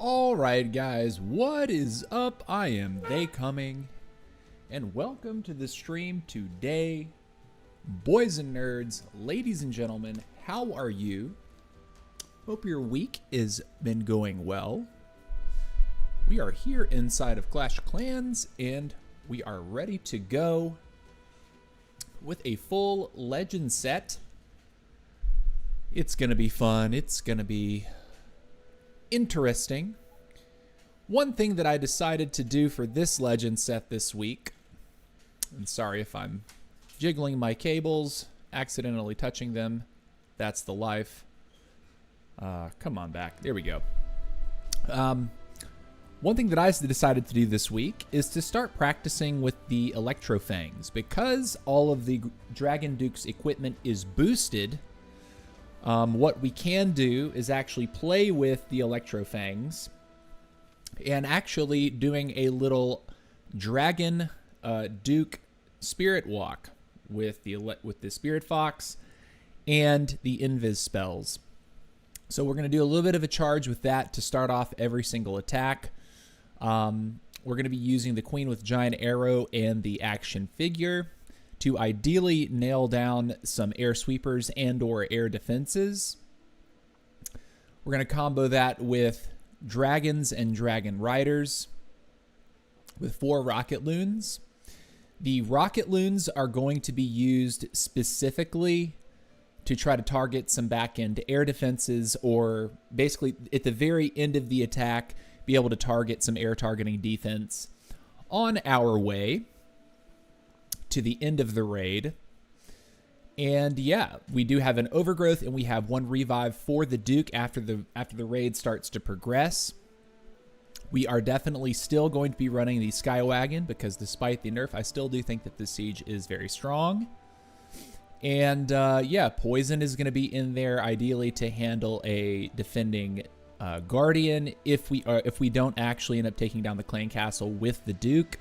Alright guys, what is up? I am TheyComing, and welcome to the stream today. Boys and nerds, ladies and gentlemen, how are you? Hope your week has been going well. We are here inside of Clash of Clans, and we are ready to go with a full legend set. It's gonna be fun, it's gonna be interesting. One thing that I decided to do for this legend set this week, and sorry if I'm jiggling my cables, accidentally touching them, that's the life. Come on back, there we go. One thing that I decided to do this week is to start practicing with the Electro Fangs. Because all of the Dragon Duke's equipment is boosted, what we can do is actually play with the Electro Fangs and actually doing a little Dragon Duke Spirit Walk with the Spirit Fox and the Invis spells. So we're going to do a little bit of a charge with that to start off every single attack. We're going to be using the Queen with Giant Arrow and the Action Figure to ideally nail down some air sweepers and or air defenses. We're going to combo that with dragons and dragon riders with 4 rocket loons. The rocket loons are going to be used specifically to try to target some back-end air defenses, or basically at the very end of the attack be able to target some air targeting defense on our way to the end of the raid. And yeah, we do have an overgrowth, and we have 1 revive for the Duke after the raid starts to progress. We are definitely still going to be running the Skywagon because despite the nerf, I still do think that the siege is very strong. And yeah, poison is going to be in there ideally to handle a defending Guardian if we don't actually end up taking down the clan castle with the Duke.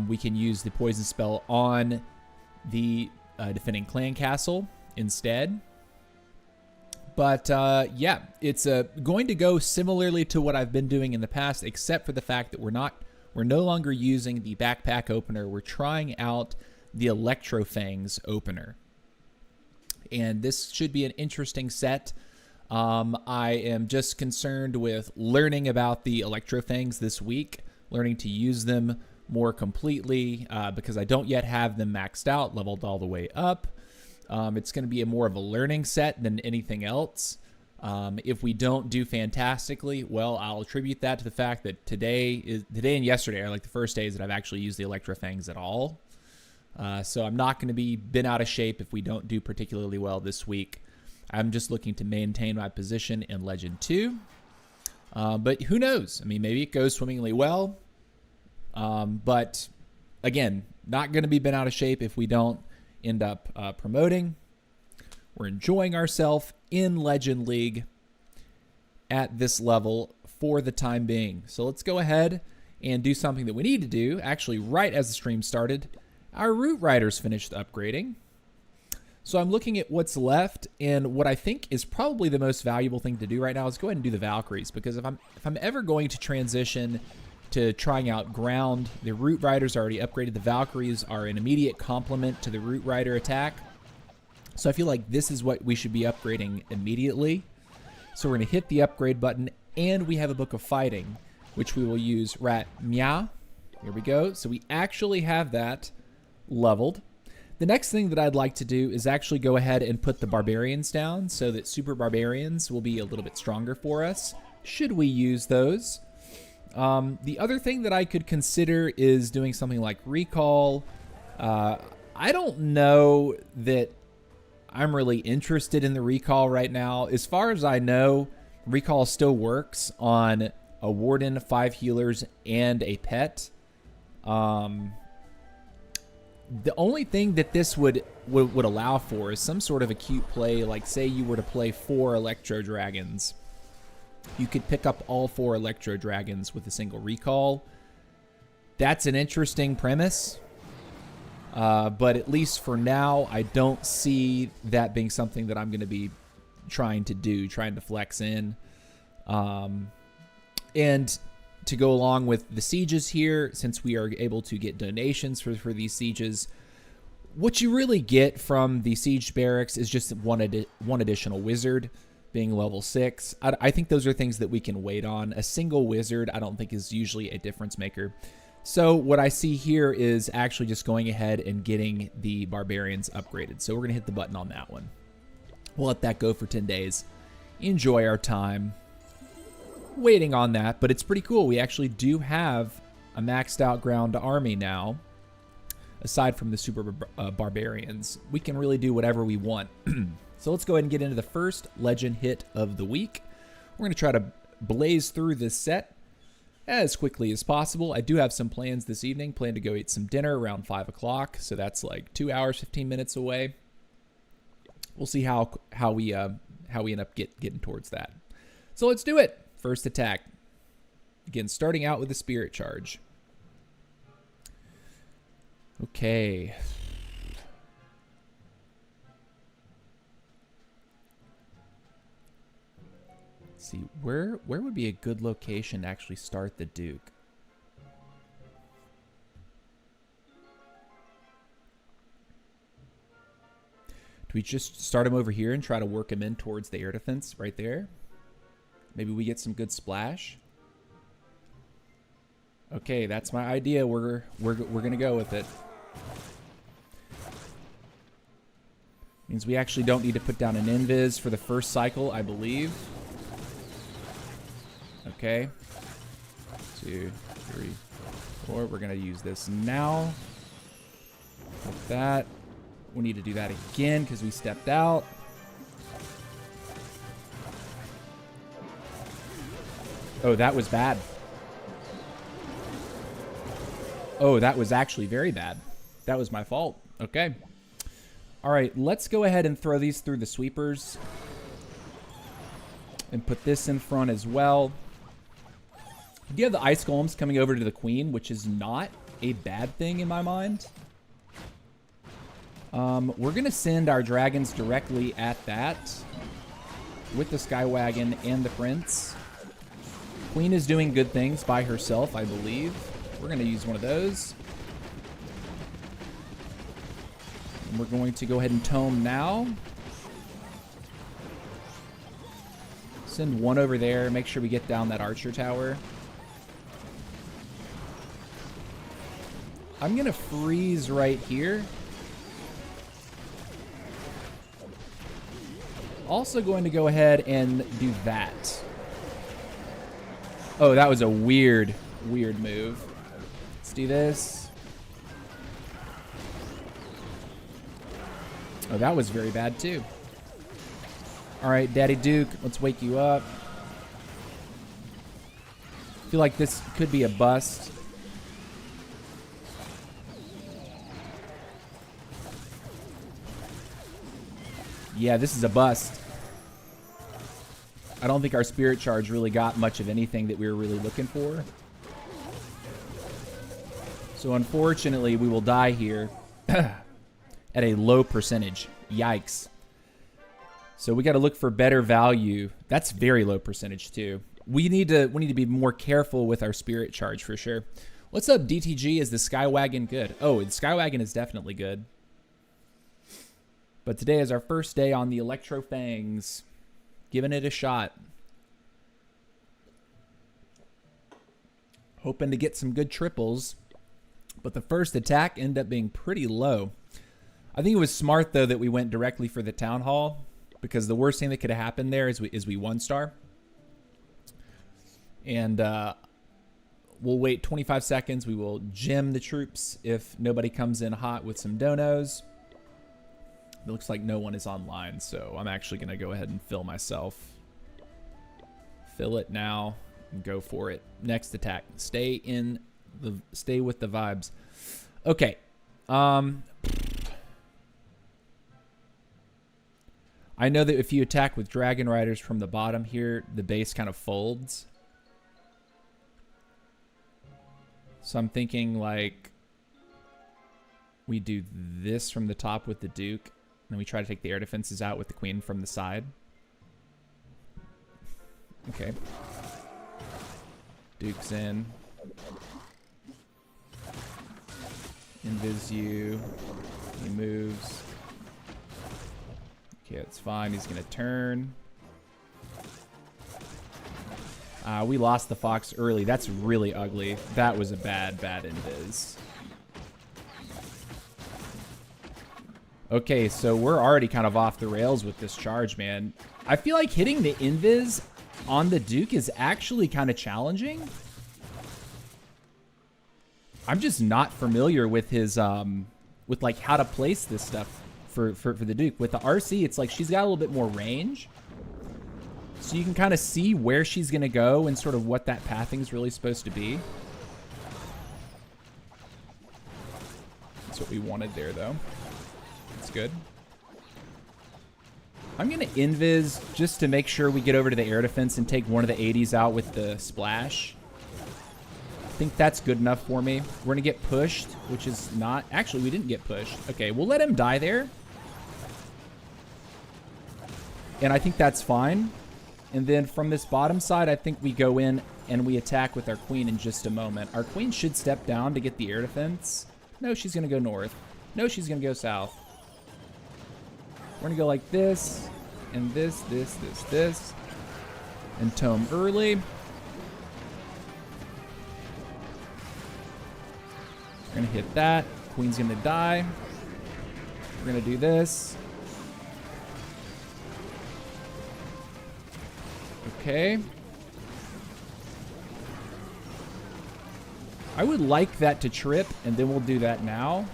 We can use the poison spell on the defending clan castle instead. But yeah, it's going to go similarly to what I've been doing in the past, except for the fact that we're no longer using the backpack opener. We're trying out the Electro Fangs opener, and this should be an interesting set. I am just concerned with learning about the Electro Fangs this week, learning to use them more completely because I don't yet have them maxed out, leveled all the way up. It's going to be more of a learning set than anything else. If we don't do fantastically, well, I'll attribute that to the fact that today and yesterday are like the first days that I've actually used the Electro Fangs at all. So I'm not going to be bent out of shape if we don't do particularly well this week. I'm just looking to maintain my position in Legend 2. But who knows? I mean, maybe it goes swimmingly well. But again, not going to be bent out of shape if we don't end up promoting. We're enjoying ourselves in Legend League at this level for the time being. So let's go ahead and do something that we need to do. Actually, right as the stream started, our Root Riders finished upgrading. So I'm looking at what's left, and what I think is probably the most valuable thing to do right now is go ahead and do the Valkyries, because if I'm ever going to transition to trying out ground, the Root Riders are already upgraded. The Valkyries are an immediate complement to the Root Rider attack. So I feel like this is what we should be upgrading immediately. So we're going to hit the upgrade button, and we have a Book of Fighting, which we will use Rat Mia. Here we go. So we actually have that leveled. The next thing that I'd like to do is actually go ahead and put the Barbarians down so that Super Barbarians will be a little bit stronger for us, should we use those. The other thing that I could consider is doing something like Recall. I don't know that I'm really interested in the Recall right now. As far as I know, Recall still works on a Warden, 5 healers, and a pet. The only thing that this would allow for is some sort of acute play, like say you were to play 4 Electro Dragons. You could pick up all 4 Electro Dragons with a single recall. That's an interesting premise. But at least for now, I don't see that being something that I'm going to be trying to flex in. And to go along with the sieges here, since we are able to get donations for these sieges, what you really get from the siege barracks is just one additional wizard, being level 6. I think those are things that we can wait on. A single wizard I don't think is usually a difference maker. So what I see here is actually just going ahead and getting the barbarians upgraded. So we're going to hit the button on that one. We'll let that go for 10 days. Enjoy our time waiting on that, but it's pretty cool. We actually do have a maxed out ground army now. Aside from the super barbarians, we can really do whatever we want. So let's go ahead and get into the first legend hit of the week. We're going to try to blaze through this set as quickly as possible. I do have some plans this evening. Plan to go eat some dinner around 5 o'clock. So that's like 2 hours, 15 minutes away. We'll see how we end up getting towards that. So let's do it. First attack. Again, starting out with a spirit charge. Okay. Let's see, where would be a good location to actually start the Duke? Do we just start him over here and try to work him in towards the air defense right there? Maybe we get some good splash. Okay, that's my idea. We're gonna go with it. Means we actually don't need to put down an invis for the first cycle, I believe. Okay. 2, 3, 4. We're gonna use this now. Like that. We need to do that again because we stepped out. Oh, that was bad. Oh, that was actually very bad. That was my fault. Okay. All right, let's go ahead and throw these through the sweepers. And put this in front as well. You have the ice golems coming over to the queen, which is not a bad thing in my mind. We're going to send our dragons directly at that. With the Skywagon and the prince. Queen is doing good things by herself, I believe. We're going to use one of those. And we're going to go ahead and tome now. Send one over there. Make sure we get down that archer tower. I'm going to freeze right here. Also going to go ahead and do that. Oh, that was a weird move. Let's do this. Oh, that was very bad too. All right, Daddy Duke, let's wake you up. I feel like this could be a bust. Yeah, this is a bust. I don't think our spirit charge really got much of anything that we were really looking for. So unfortunately, we will die here at a low percentage. Yikes. So we got to look for better value. That's very low percentage too. We need to be more careful with our spirit charge for sure. What's up, DTG? Is the Skywagon good? Oh, the Skywagon is definitely good. But today is our first day on the Electro Fangs. Giving it a shot. Hoping to get some good triples. But the first attack ended up being pretty low. I think it was smart, though, that we went directly for the Town Hall. Because the worst thing that could have happened there is we one-star. And we'll wait 25 seconds. We will gem the troops if nobody comes in hot with some donos. It looks like no one is online, so I'm actually going to go ahead and fill myself. Fill it now and go for it. Next attack. Stay with the vibes. Okay. I know that if you attack with Dragon Riders from the bottom here, the base kind of folds. So I'm thinking like we do this from the top with the Duke. And we try to take the air defenses out with the queen from the side. Okay. Duke's in. Invis you. He moves. Okay, that's fine. He's going to turn. We lost the Fox early. That's really ugly. That was a bad invis. Okay, so we're already kind of off the rails with this charge, man. I feel like hitting the invis on the Duke is actually kind of challenging. I'm just not familiar with his, with like how to place this stuff for the Duke. With the RC, it's like she's got a little bit more range. So you can kind of see where she's going to go and sort of what that pathing is really supposed to be. That's what we wanted there, though. That's good. I'm going to invis just to make sure we get over to the air defense and take one of the 80s out with the splash. I think that's good enough for me. We're going to get pushed, which is not... Actually, we didn't get pushed. Okay, we'll let him die there. And I think that's fine. And then from this bottom side, I think we go in and we attack with our queen in just a moment. Our queen should step down to get the air defense. No, she's going to go north. No, she's going to go south. We're going to go like this, and this, and tome early. We're going to hit that. Queen's going to die. We're going to do this. Okay. I would like that to trip, and then we'll do that now.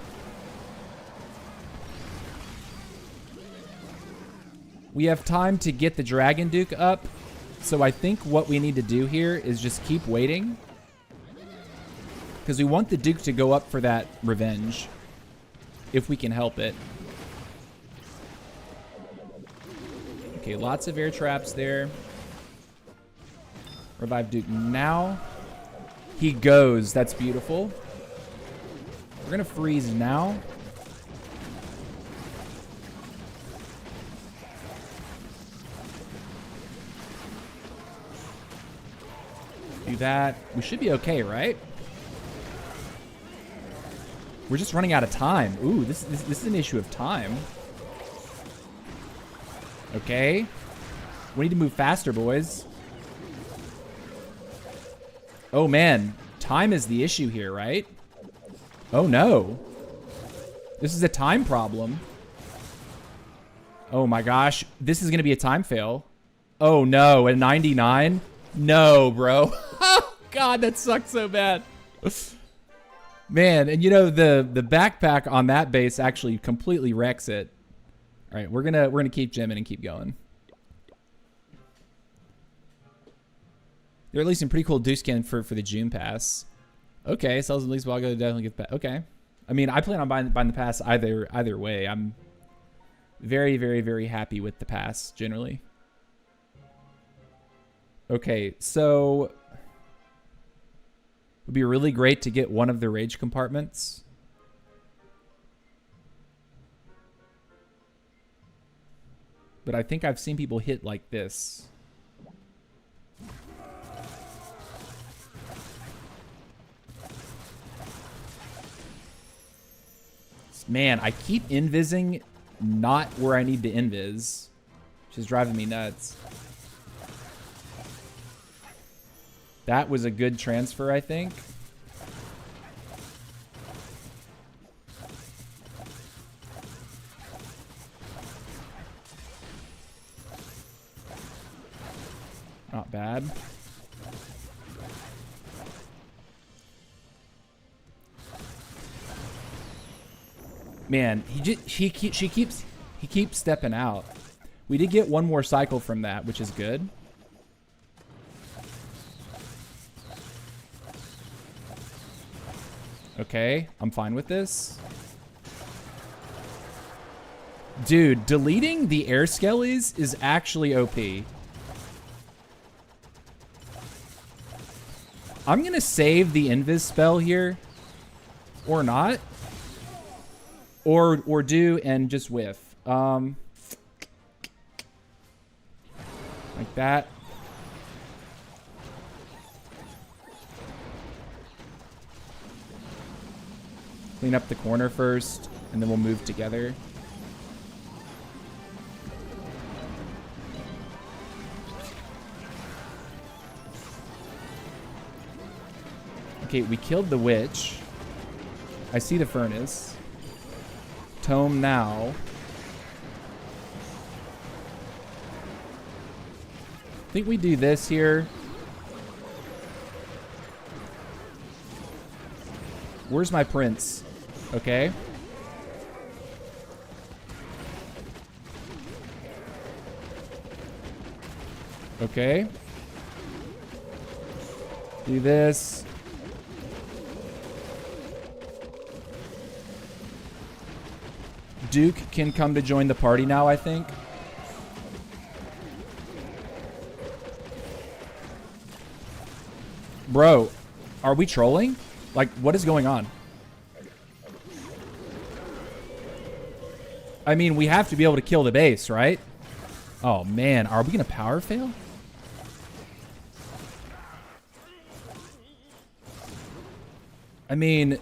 We have time to get the Dragon Duke up, so I think what we need to do here is just keep waiting. Because we want the Duke to go up for that revenge, if we can help it. Okay, lots of air traps there. Revive Duke now. He goes. That's beautiful. We're going to freeze now. Do that. We should be okay, right? We're just running out of time. Ooh, this is an issue of time. Okay. We need to move faster, boys. Oh, man. Time is the issue here, right? Oh, no. This is a time problem. Oh, my gosh. This is going to be a time fail. Oh, no. A 99? No, bro. Oh, God, that sucks so bad. Man, and you know, the backpack on that base actually completely wrecks it. All right, we're gonna keep jamming and keep going. There are at least some pretty cool Duke skin for the June pass. Okay, sells at least while I go definitely get that. Okay, I mean, I plan on buying the pass either way. I'm very, very, very happy with the pass generally. Okay, so it would be really great to get one of the rage compartments. But I think I've seen people hit like this. Man, I keep invising not where I need to invis, which is driving me nuts. That was a good transfer, I think. Not bad. Man, he keeps stepping out. We did get one more cycle from that, which is good. Okay, I'm fine with this. Dude, deleting the air skellies is actually OP. I'm gonna save the invis spell here. Or not. Or do and just whiff. Like that. Clean up the corner first, and then we'll move together. Okay, we killed the witch. I see the furnace. Tome now. I think we do this here. Where's my prince? Okay. Okay. Do this. Duke can come to join the party now, I think. Bro, are we trolling? Like, what is going on? I mean, we have to be able to kill the base, right? Oh, man. Are we going to power fail? I mean,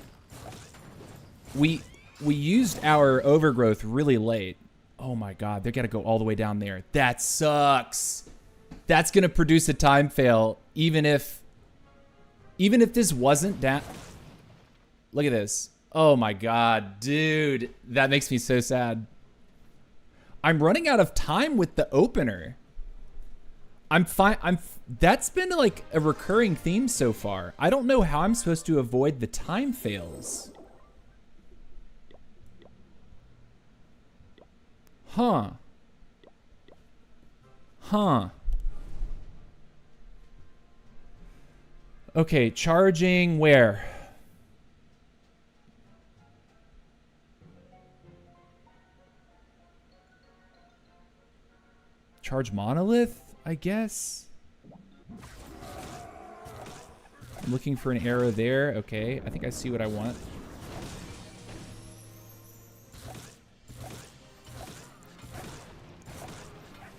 we used our overgrowth really late. Oh, my God. They got to go all the way down there. That sucks. That's going to produce a time fail, even if this wasn't down. Look at this. Oh my God, dude. That makes me so sad. I'm running out of time with the opener. I'm fine. That's been like a recurring theme so far. I don't know how I'm supposed to avoid the time fails. Huh. Okay, charging where? Charge monolith, I guess. I'm looking for an arrow there. Okay, I think I see what I want.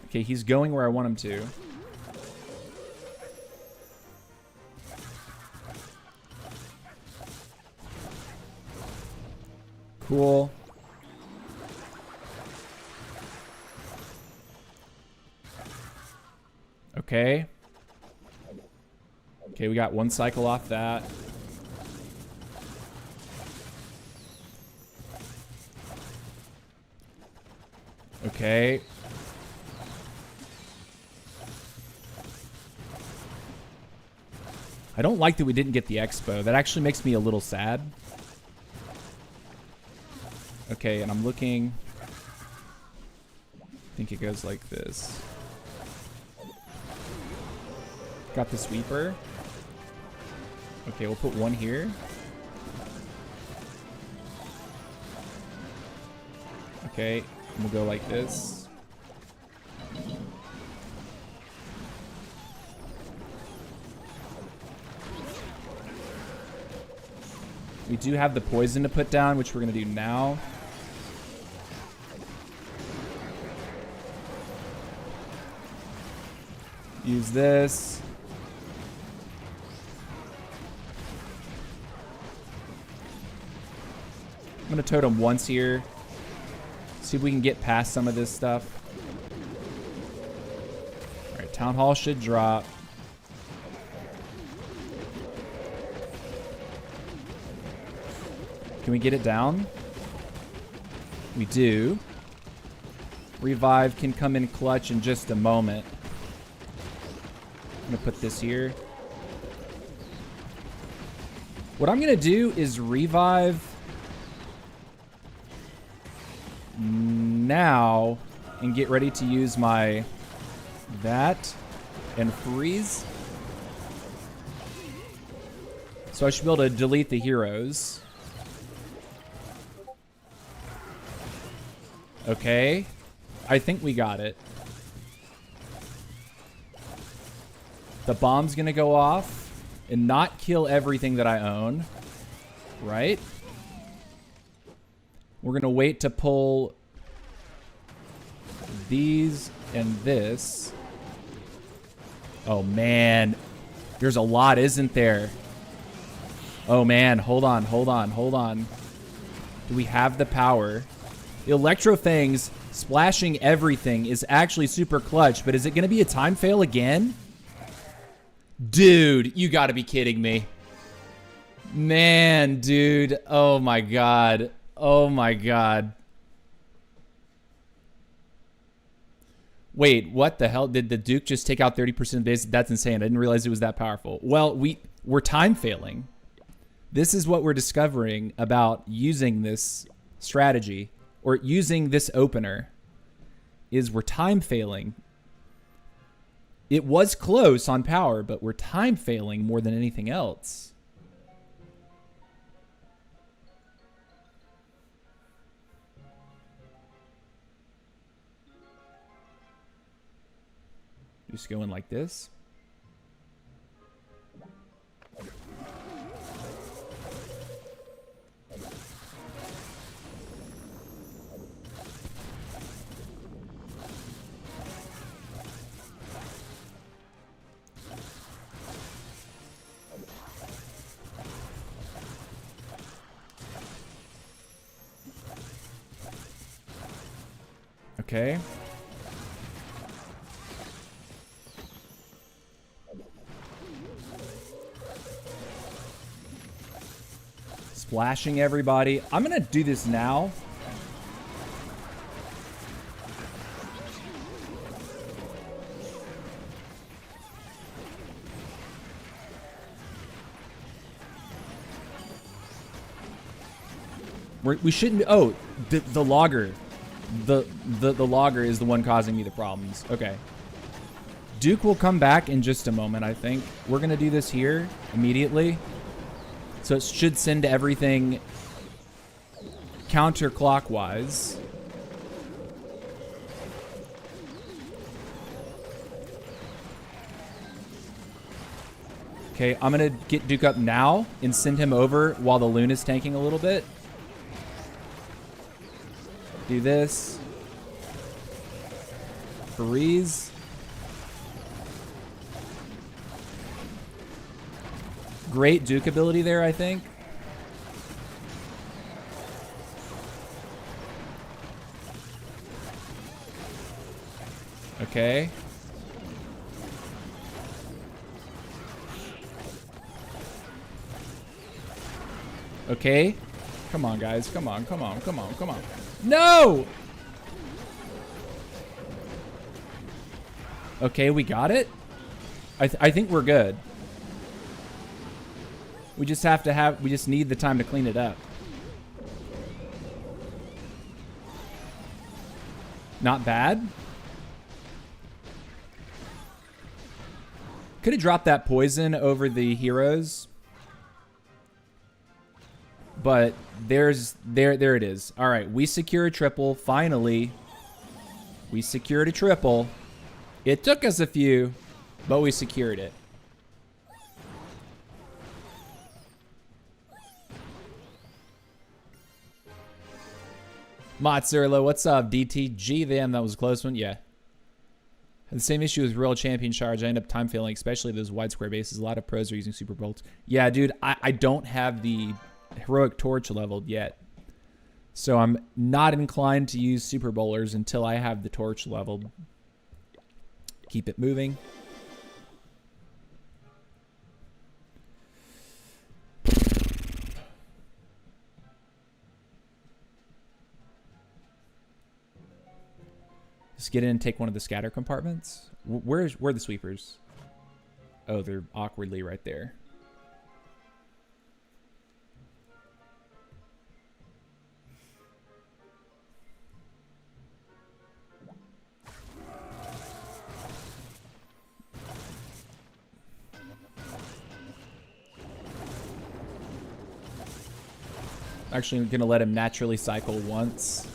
Okay, he's going where I want him to. Cool. Okay. Okay, we got one cycle off that. Okay. I don't like that we didn't get the expo. That actually makes me a little sad. Okay, and I'm looking. I think it goes like this. Got the sweeper. Okay, we'll put one here. Okay, and we'll go like this. We do have the poison to put down, which we're going to do now. Use this. I'm going to totem once here. See if we can get past some of this stuff. Alright, Town Hall should drop. Can we get it down? We do. Revive can come in clutch in just a moment. I'm going to put this here. What I'm going to do is revive now and get ready to use my that and freeze. So I should be able to delete the heroes. Okay. I think we got it. The bomb's gonna go off and not kill everything that I own. Right? We're gonna wait to pull these and this. Oh man. There's a lot, isn't there? Oh man, hold on. Do we have the power? The Electro Fangs splashing everything is actually super clutch, but is it going to be a time fail again? Dude, you got to be kidding me. Man, dude. Oh my god. Oh my god. Wait, what the hell? Did the Duke just take out 30% of base? That's insane. I didn't realize it was that powerful. Well, we're time failing. This is what we're discovering about using this strategy, or using this opener, is we're time failing. It was close on power, but we're time failing more than anything else. Just going like this. Okay. Splashing everybody. I'm gonna do this now. We shouldn't. Oh, the logger. The logger is the one causing me the problems. Okay. Duke will come back in just a moment, I think. We're going to do this here immediately. So it should send everything counterclockwise. Okay, I'm going to get Duke up now and send him over while the Loon is tanking a little bit. Do this. Freeze. Great Duke ability there, I think. Okay. Okay. Come on, guys. Come on, come on, come on, come on. No! Okay, we got it. I think we're good. We just have to have, we just need the time to clean it up. Not bad. Could have dropped that poison over the heroes. But there it is. All right, we secure a triple. Finally, we secured a triple. It took us a few, but we secured it. Mozzarella, what's up? DTG, damn, that was a close one. Yeah. Had the same issue with Royal Champion Charge. I end up time failing, especially those wide square bases. A lot of pros are using super bolts. Yeah, dude, I don't have the Heroic Torch leveled yet. So I'm not inclined to use super bowlers until I have the torch leveled. Keep it moving. Just get in and take one of the scatter compartments. Where are the sweepers? Oh, they're awkwardly right there. Actually, I'm going to let him naturally cycle once.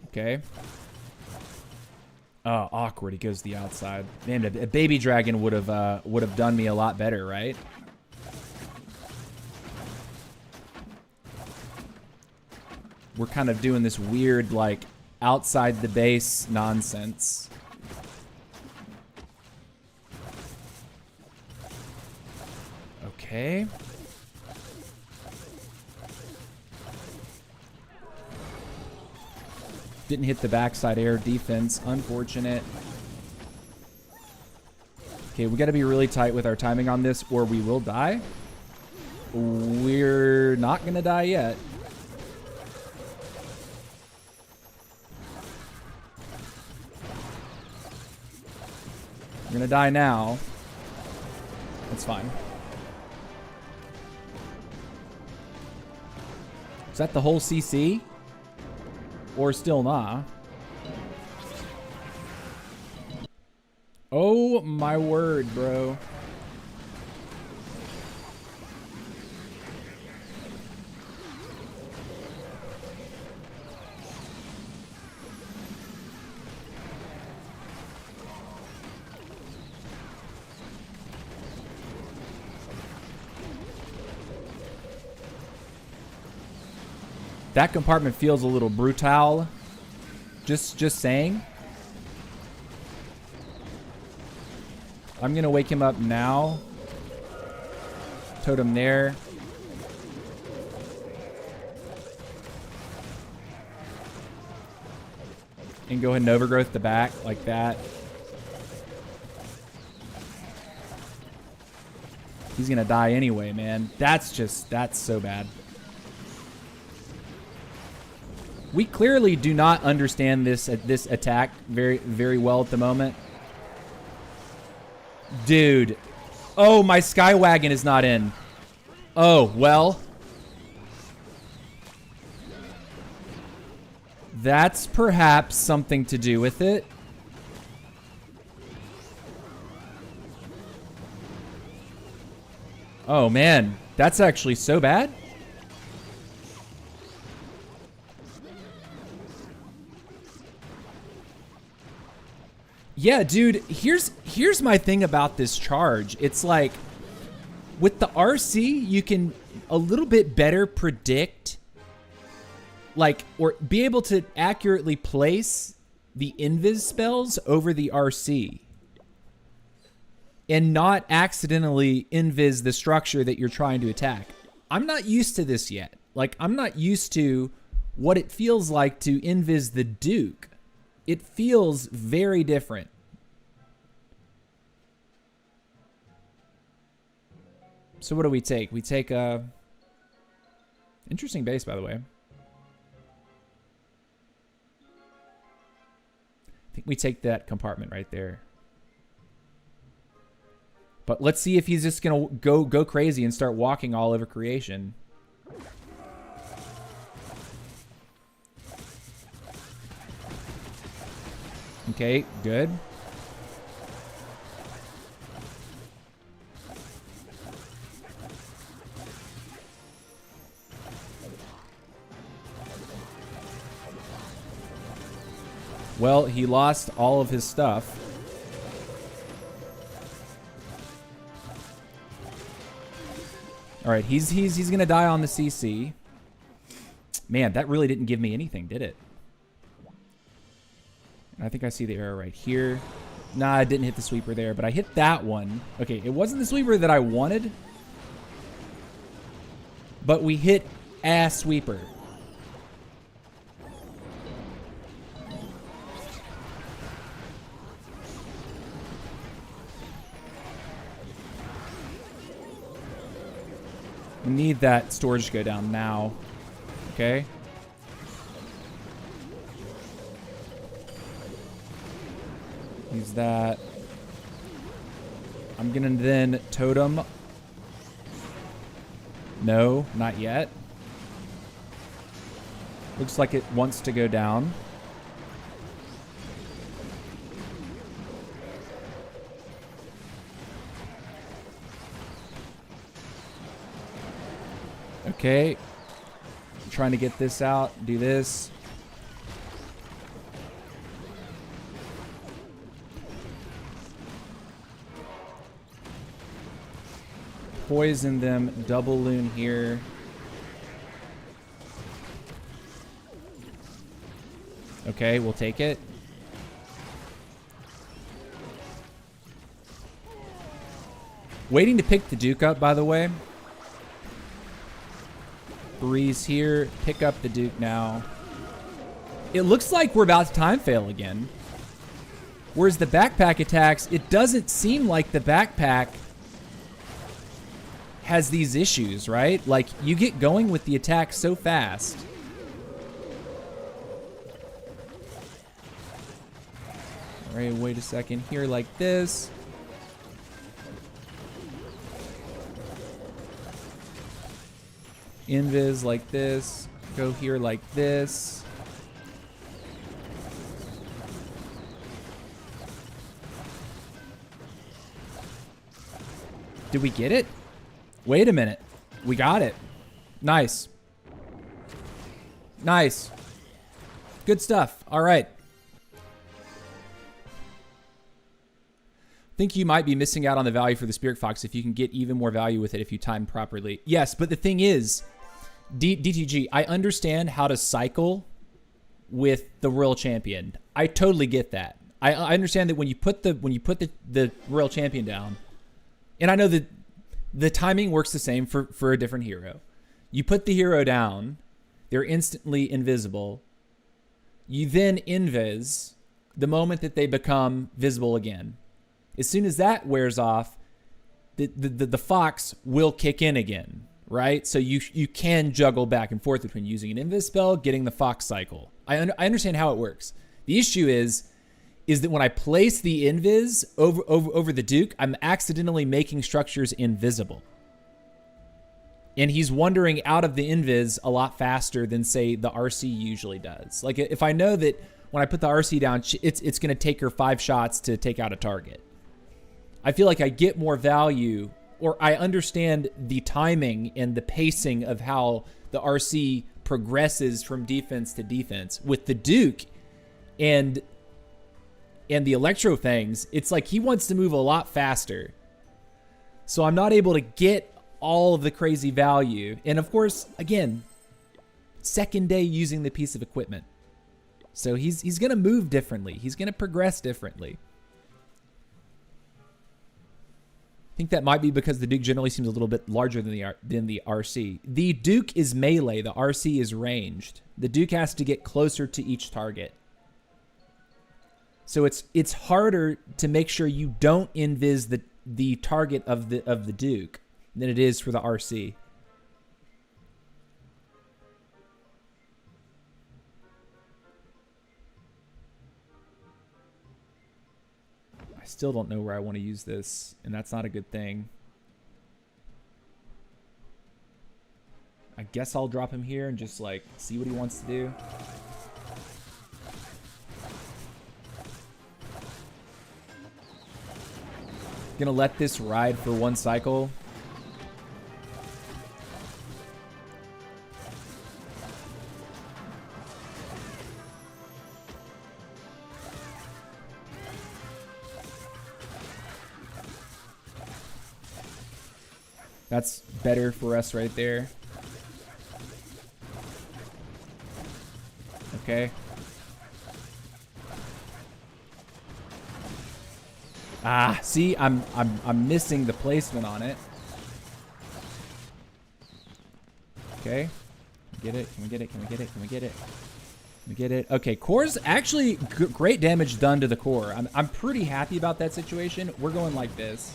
Okay. Oh, awkward. He goes to the outside. Man, a baby dragon would have done me a lot better, right? We're kind of doing this weird, like, outside the base nonsense. Okay. Didn't hit the backside air defense. Unfortunate. Okay, we got to be really tight with our timing on this or we will die. We're not going to die yet. We're going to die now. That's fine. Is that the whole CC? Or still nah? Oh my word, bro. That compartment feels a little brutal. Just saying. I'm gonna wake him up now. Totem there. And go ahead and overgrowth the back like that. He's gonna die anyway, man. That's so bad. We clearly do not understand this attack very well at the moment. Dude. Oh, my Skywagon is not in. Oh, well. That's perhaps something to do with it. Oh, man. That's actually so bad. Yeah, dude, here's my thing about this charge. It's like, with the RC, you can a little bit better predict, like, or be able to accurately place the invis spells over the RC. And not accidentally invis the structure that you're trying to attack. I'm not used to this yet. Like, I'm not used to what it feels like to invis the Duke. It feels very different. So what do we take? We take a interesting base, by the way. I think we take that compartment right there. But let's see if he's just gonna go crazy and start walking all over creation. Okay, good. Well, he lost all of his stuff. All right, he's gonna die on the CC. Man, that really didn't give me anything, did it? I think I see the arrow right here. Nah, I didn't hit the sweeper there, but I hit that one. Okay, it wasn't the sweeper that I wanted, but we hit a sweeper. We need that storage to go down now. Okay. Use that. I'm gonna then totem. No, not yet. Looks like it wants to go down. Okay. I'm trying to get this out. Do this. Poison them. Double loon here. Okay, we'll take it. Waiting to pick the Duke up, by the way. Breeze here. Pick up the Duke now. It looks like we're about to time fail again. Whereas the backpack attacks, it doesn't seem like the backpack has these issues, right? Like, you get going with the attack so fast. All right, wait a second here like this. Invis like this. Go here like this. Did we get it? Wait a minute. We got it. Nice. Nice. Good stuff. All right. Think you might be missing out on the value for the Spirit Fox if you can get even more value with it if you time properly. Yes, but the thing is, DTG, I understand how to cycle with the Royal Champion. I totally get that. I understand that when you put the Royal Champion down, and I know that the timing works the same for a different hero. You put the hero down, they're instantly invisible. You then invis the moment that they become visible again. As soon as that wears off, the Fox will kick in again, right? So you can juggle back and forth between using an invis spell, getting the Fox cycle. I understand how it works. The issue is that when I place the invis over the Duke, I'm accidentally making structures invisible. And he's wandering out of the invis a lot faster than, say, the RC usually does. Like, if I know that when I put the RC down, it's going to take her 5 shots to take out a target. I feel like I get more value, or I understand the timing and the pacing of how the RC progresses from defense to defense. With the Duke and the Electro Fangs, it's like he wants to move a lot faster. So I'm not able to get all of the crazy value. And of course, again, second day using the piece of equipment. So he's going to move differently. He's going to progress differently. I think that might be because the Duke generally seems a little bit larger than the RC. The Duke is melee. The RC is ranged. The Duke has to get closer to each target. So it's harder to make sure you don't invis the target of the Duke than it is for the RC. I still don't know where I want to use this, and that's not a good thing. I guess I'll drop him here and just like see what he wants to do. Gonna let this ride for one cycle. That's better for us right there. Okay. Ah, see, I'm missing the placement on it. Okay. Get it? Can we get it? Can we get it? Can we get it? Can we get it? Okay, core's actually great damage done to the core. I'm pretty happy about that situation. We're going like this.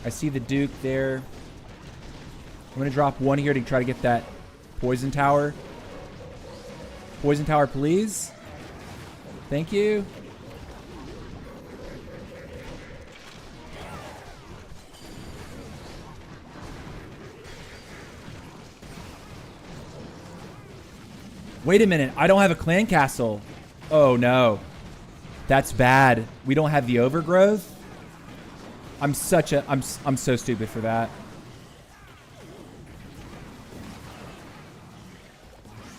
I see the Duke there. I'm going to drop one here to try to get that poison tower. Poison tower, please. Thank you. Wait a minute. I don't have a clan castle. Oh, no. That's bad. We don't have the overgrowth. I'm so stupid for that.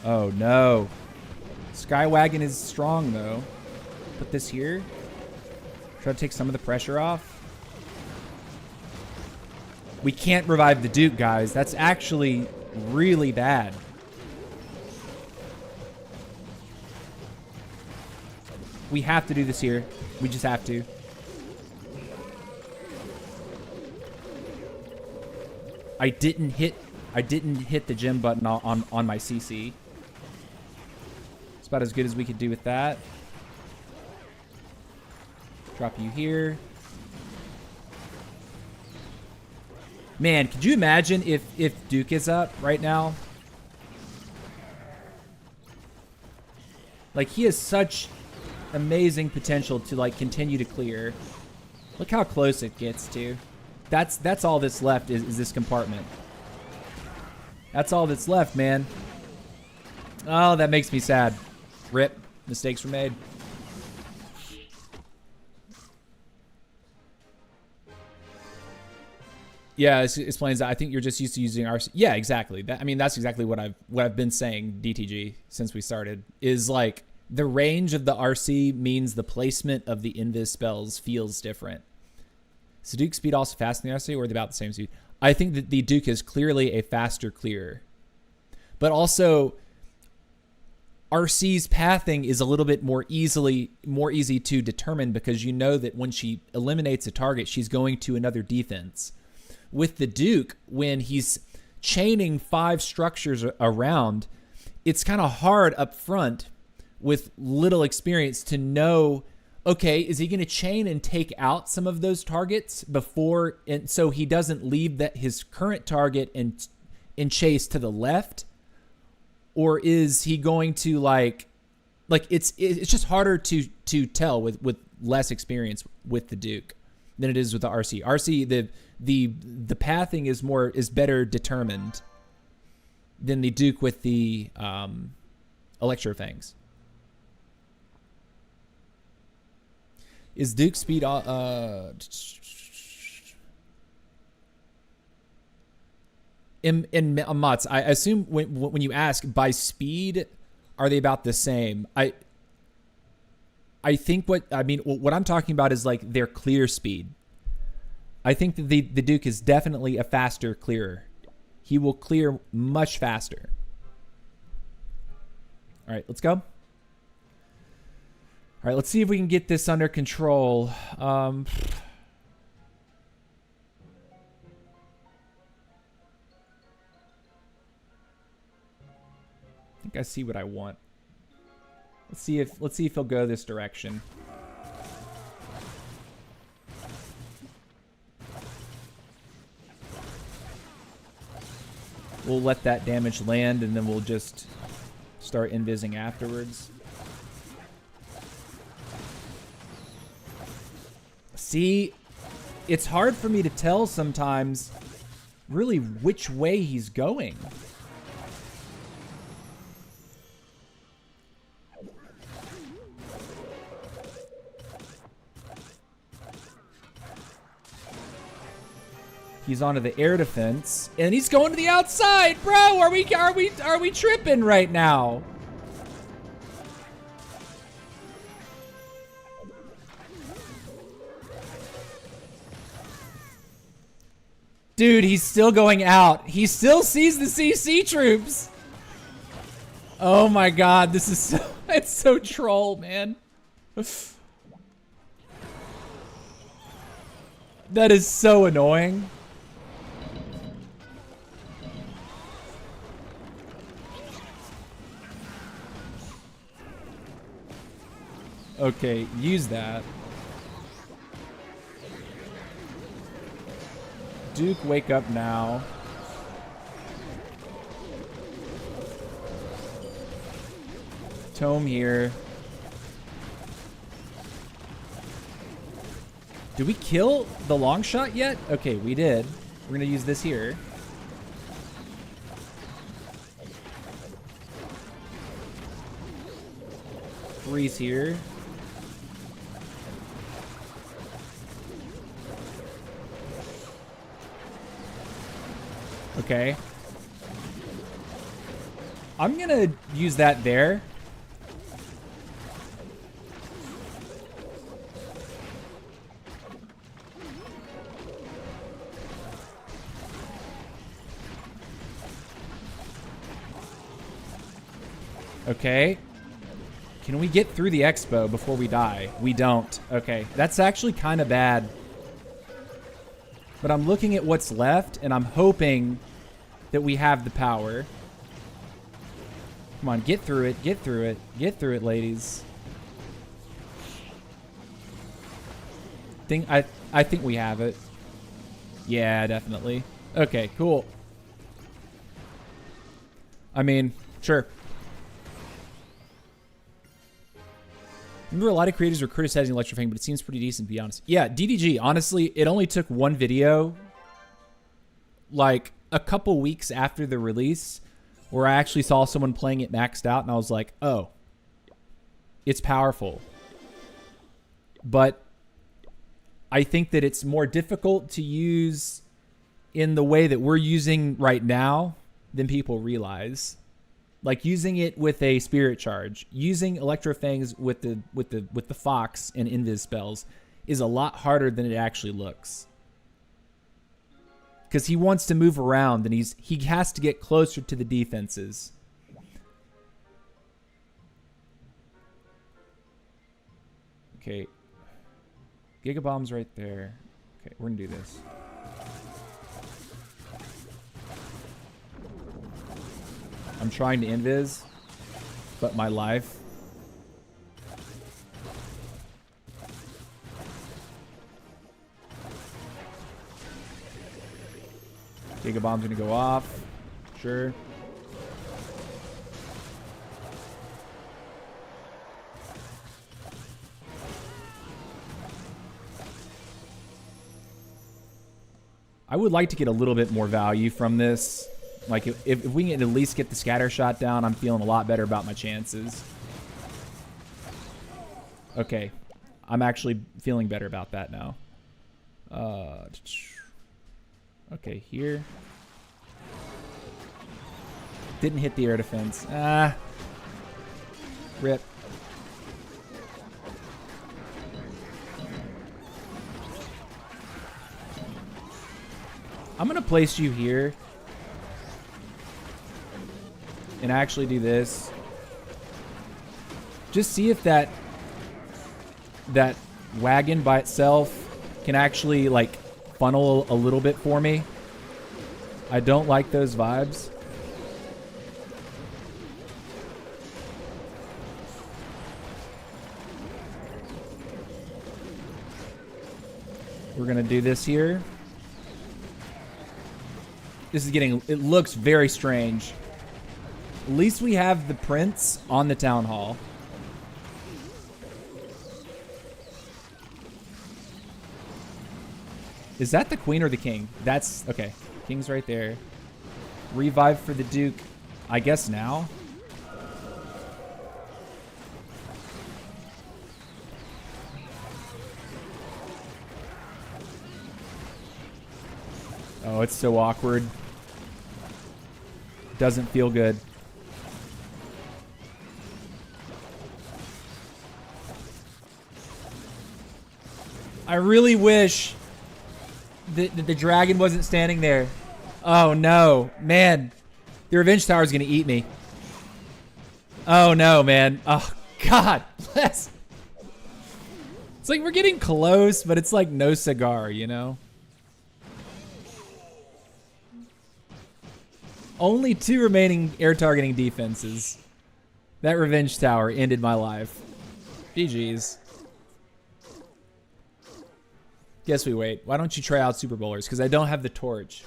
Oh no. Skywagon is strong though. Put this here. Try to take some of the pressure off. We can't revive the Duke, guys. That's actually really bad. We have to do this here. We just have to. I didn't hit the gem button on my CC. It's about as good as we could do with that. Drop you here. Man, could you imagine if Duke is up right now? Like, he has such amazing potential to, like, continue to clear. Look how close it gets to. That's all that's left is this compartment. That's all that's left, man. Oh, that makes me sad. Rip. Mistakes were made. Yeah, it explains that. I think you're just used to using RC. Yeah, exactly. I mean, that's exactly what I've been saying, DTG, since we started. Is like the range of the RC means the placement of the invis spells feels different. Is the Duke speed also faster than the RC, or are they about the same speed? I think that the Duke is clearly a faster clearer. But also, RC's pathing is a little bit more easy to determine, because you know that when she eliminates a target, she's going to another defense. With the Duke, when he's chaining 5 structures around, it's kind of hard up front with little experience to know, okay, is he going to chain and take out some of those targets before, and so he doesn't leave his current target and chase to the left? Or is he going to like it's just harder to tell with less experience with the Duke than it is with the RC. RC, the pathing is better determined than the Duke with the Electro Fangs. Is Duke speed in Mats, I assume when you ask by speed, are they about the same? I think what I'm talking about is like their clear speed. I think that the Duke is definitely a faster clearer. He will clear much faster. All right, let's go. All right, let's see if we can get this under control. I think I see what I want. Let's see if he'll go this direction. We'll let that damage land, and then we'll just start invising afterwards. See, it's hard for me to tell sometimes really which way he's going. He's onto the air defense, and he's going to the outside, bro. Are we tripping right now? Dude, he's still going out. He still sees the CC troops. Oh my God, this is so, it's so troll, man. That is so annoying. Okay, use that. Duke, wake up now. Tome here. Did we kill the long shot yet? Okay, we did. We're gonna use this here. Freeze here. Okay. I'm gonna use that there. Okay. Can we get through the expo before we die? We don't. Okay. That's actually kind of bad. But I'm looking at what's left, and I'm hoping that we have the power. Come on, get through it. Get through it. Get through it, ladies. I think we have it. Yeah, definitely. Okay, cool. I mean, sure. Remember, a lot of creators were criticizing Electrofang, but it seems pretty decent, to be honest. Yeah, DDG, honestly, it only took one video, like, a couple weeks after the release, where I actually saw someone playing it maxed out, and I was like, oh, it's powerful. But I think that it's more difficult to use in the way that we're using right now than people realize. Like using it with a spirit charge, using Electrofangs with the Fox and Invis spells is a lot harder than it actually looks. Because he wants to move around and he has to get closer to the defenses. Okay. Gigabomb's right there. Okay, we're gonna do this. I'm trying to invis, but my life. Gigabomb's gonna go off. Sure. I would like to get a little bit more value from this. Like, if we can at least get the scatter shot down, I'm feeling a lot better about my chances. Okay. I'm actually feeling better about that now. Okay, here. Didn't hit the air defense. Ah. Rip. I'm going to place you here. And actually do this. Just see if that wagon by itself can actually like funnel a little bit for me. I don't like those vibes. We're gonna do this here. This is getting, it looks very strange. At least we have the prince on the town hall. Is that the queen or the king? That's, okay. King's right there. Revive for the duke, I guess now. Oh, it's so awkward. Doesn't feel good. I really wish that the dragon wasn't standing there. Oh no, man. The revenge tower is gonna eat me. Oh no, man. Oh God, bless. It's like we're getting close, but it's like no cigar, you know? Only 2 remaining air targeting defenses. That revenge tower ended my life. GG's. Guess we wait. Why don't you try out Super Bowlers? Because I don't have the torch.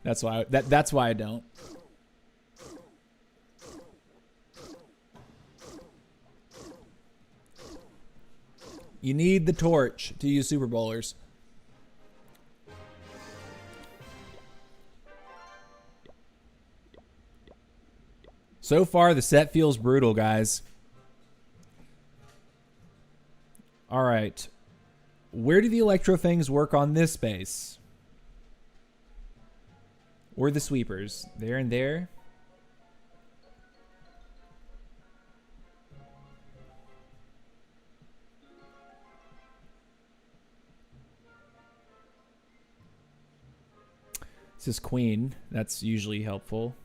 That's why. That's why I don't. You need the torch to use Super Bowlers. So far, the set feels brutal, guys. All right. Where do the Electrofangs work on this base? Or the sweepers? There and there? This is queen. That's usually helpful.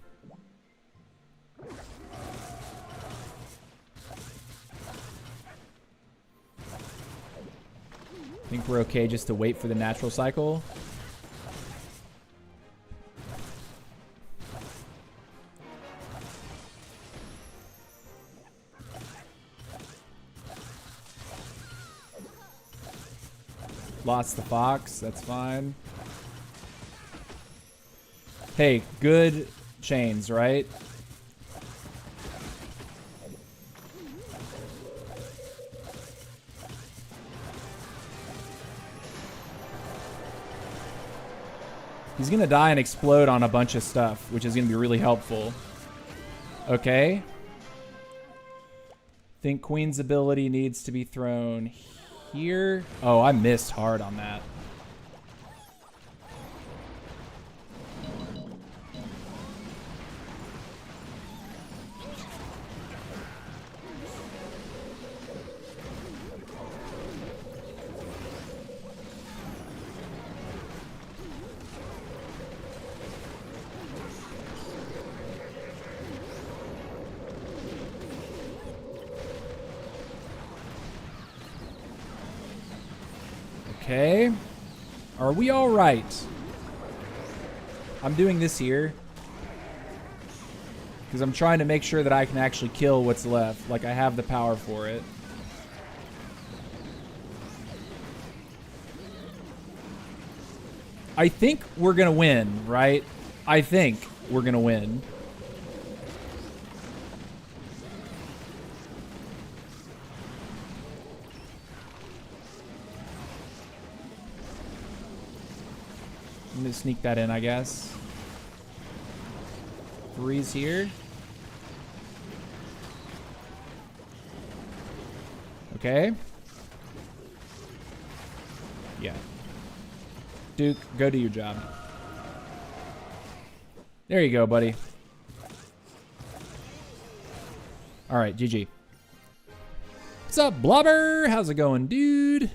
think we're okay just to wait for the natural cycle. Lost the fox. That's fine. Hey, good chains, right? He's gonna die and explode on a bunch of stuff, which is gonna be really helpful. Okay. Think Queen's ability needs to be thrown here. Oh, I missed hard on that. Okay. Are we all right? I'm doing this here because I'm trying to make sure that I can actually kill what's left. Like, I have the power for it. I think we're going to win, right? I think we're going to win. I'm gonna sneak that in, I guess. 3's here. Okay. Yeah. Duke, go do your job. There you go, buddy. All right, GG. What's up, Blobber? How's it going, dude?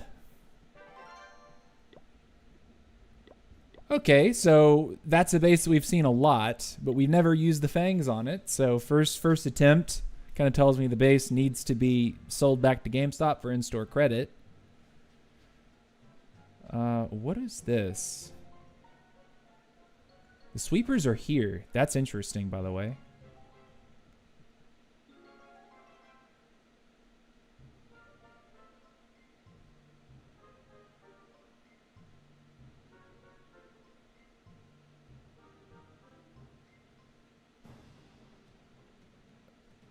Okay, so that's a base that we've seen a lot, but we've never used the fangs on it. So first attempt kind of tells me the base needs to be sold back to GameStop for in-store credit. What is this? The sweepers are here. That's interesting, by the way.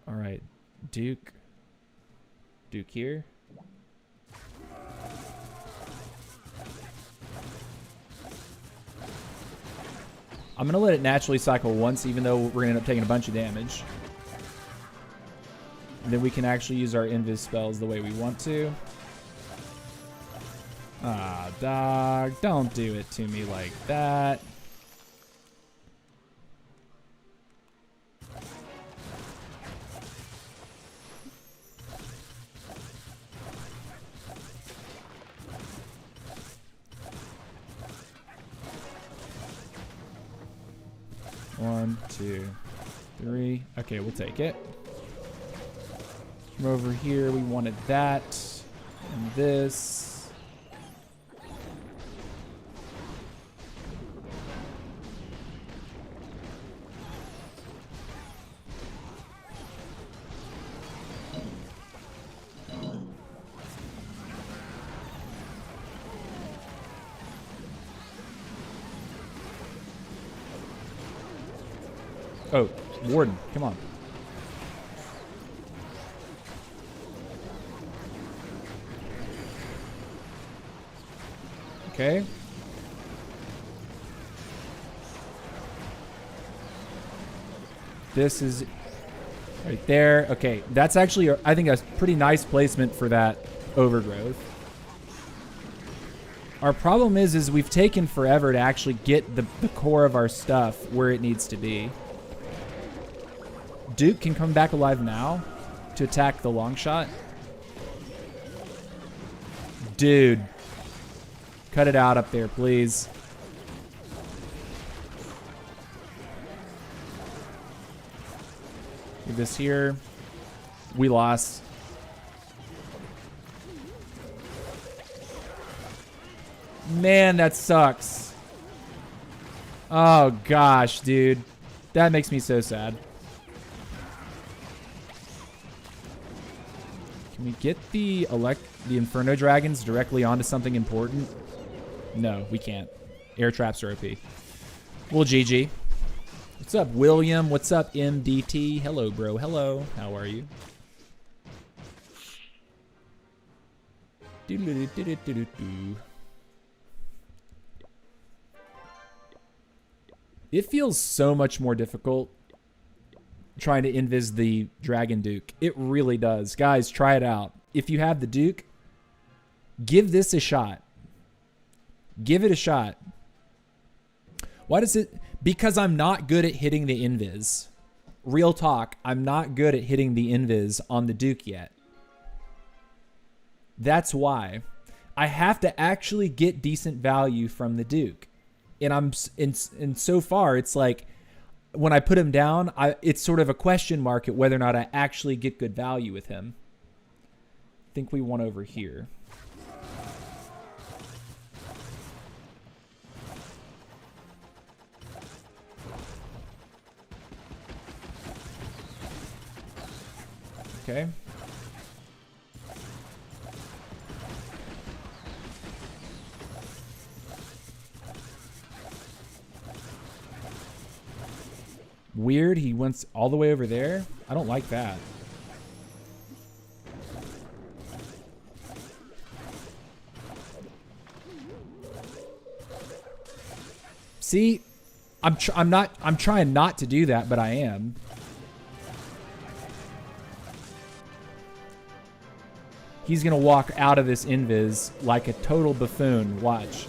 All right, Duke here. I'm gonna let it naturally cycle once, even though we're gonna end up taking a bunch of damage. And then we can actually use our invis spells the way we want to. Ah, dog, don't do it to me like that. One, two, three. Okay, we'll take it. From over here, we wanted that and this. Oh, Warden, come on. Okay. This is right there. Okay, that's actually, I think, a pretty nice placement for that overgrowth. Our problem is we've taken forever to actually get the core of our stuff where it needs to be. Duke can come back alive now to attack the long shot. Dude. Cut it out up there, please. Get this here. We lost. Man, that sucks. Oh, gosh, dude. That makes me so sad. Can we get the Inferno Dragons directly onto something important? No, we can't. Air traps are OP. Well, GG. What's up, William? What's up, MDT? Hello, bro. Hello. How are you? It feels so much more difficult trying to invis the Dragon Duke. It really does. Guys, try it out. If you have the Duke, give this a shot. Give it a shot. Why does it... Because I'm not good at hitting the invis. Real talk, I'm not good at hitting the invis on the Duke yet. That's why. I have to actually get decent value from the Duke. And so far, it's like, when I put him down, it's sort of a question mark at whether or not I actually get good value with him. I think we won over here. Okay. Weird, he went all the way over there. I don't like that. See, I'm trying not to do that, but I am. He's gonna walk out of this invis like a total buffoon. Watch.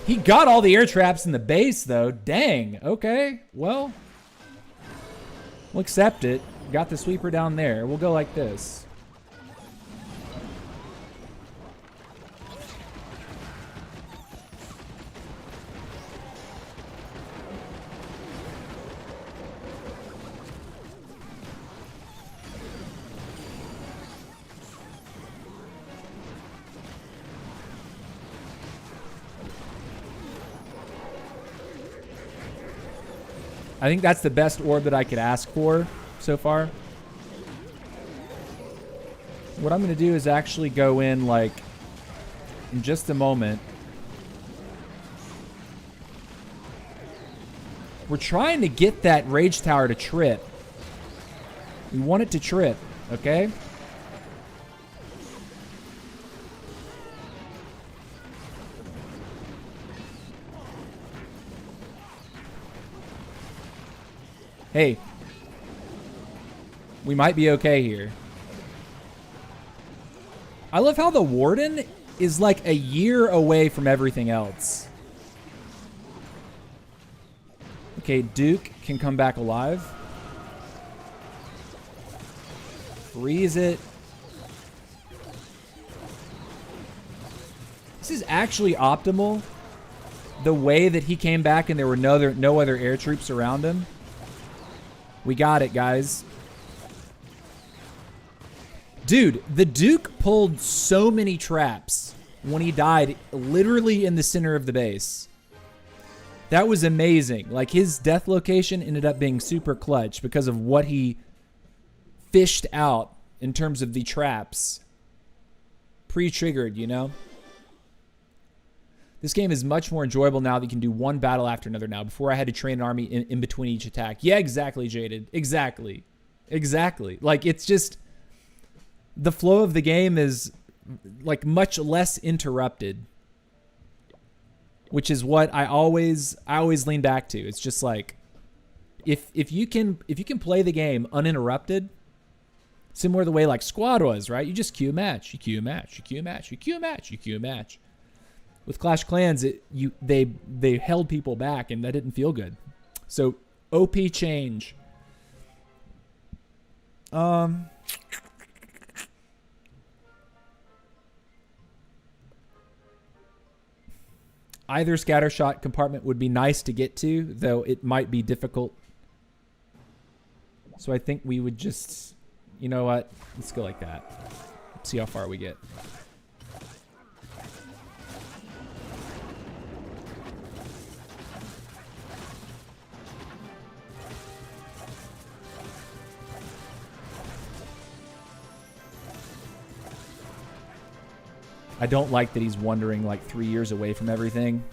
He got all the air traps in the base, though. Dang. Okay. Well, we'll accept it. Got the sweeper down there. We'll go like this. I think that's the best orb that I could ask for so far. What I'm going to do is actually go in, like, in just a moment. We're trying to get that Rage Tower to trip. We want it to trip, okay? Hey, we might be okay here. I love how the Warden is like a year away from everything else. Okay, Duke can come back alive. Freeze it. This is actually optimal. The way that he came back and there were no other air troops around him. We got it, guys. Dude, the Duke pulled so many traps when he died literally in the center of the base. That was amazing. Like, his death location ended up being super clutch because of what he fished out in terms of the traps. Pre-triggered, you know? This game is much more enjoyable now that you can do one battle after another now. Before I had to train an army in between each attack. Yeah, exactly, Jaded. Exactly. Exactly. Like, it's just... The flow of the game is, like, much less interrupted. Which is what I always lean back to. It's just like... If you can play the game uninterrupted... Similar to the way, like, Squad was, right? You just queue a match. You queue a match. You queue a match. You queue a match. You queue a match. With Clash Clans, they held people back, and that didn't feel good. So, OP change. Either scattershot compartment would be nice to get to, though it might be difficult. So I think we would just, you know what? Let's go like that. See how far we get. I don't like that he's wandering like 3 years away from everything.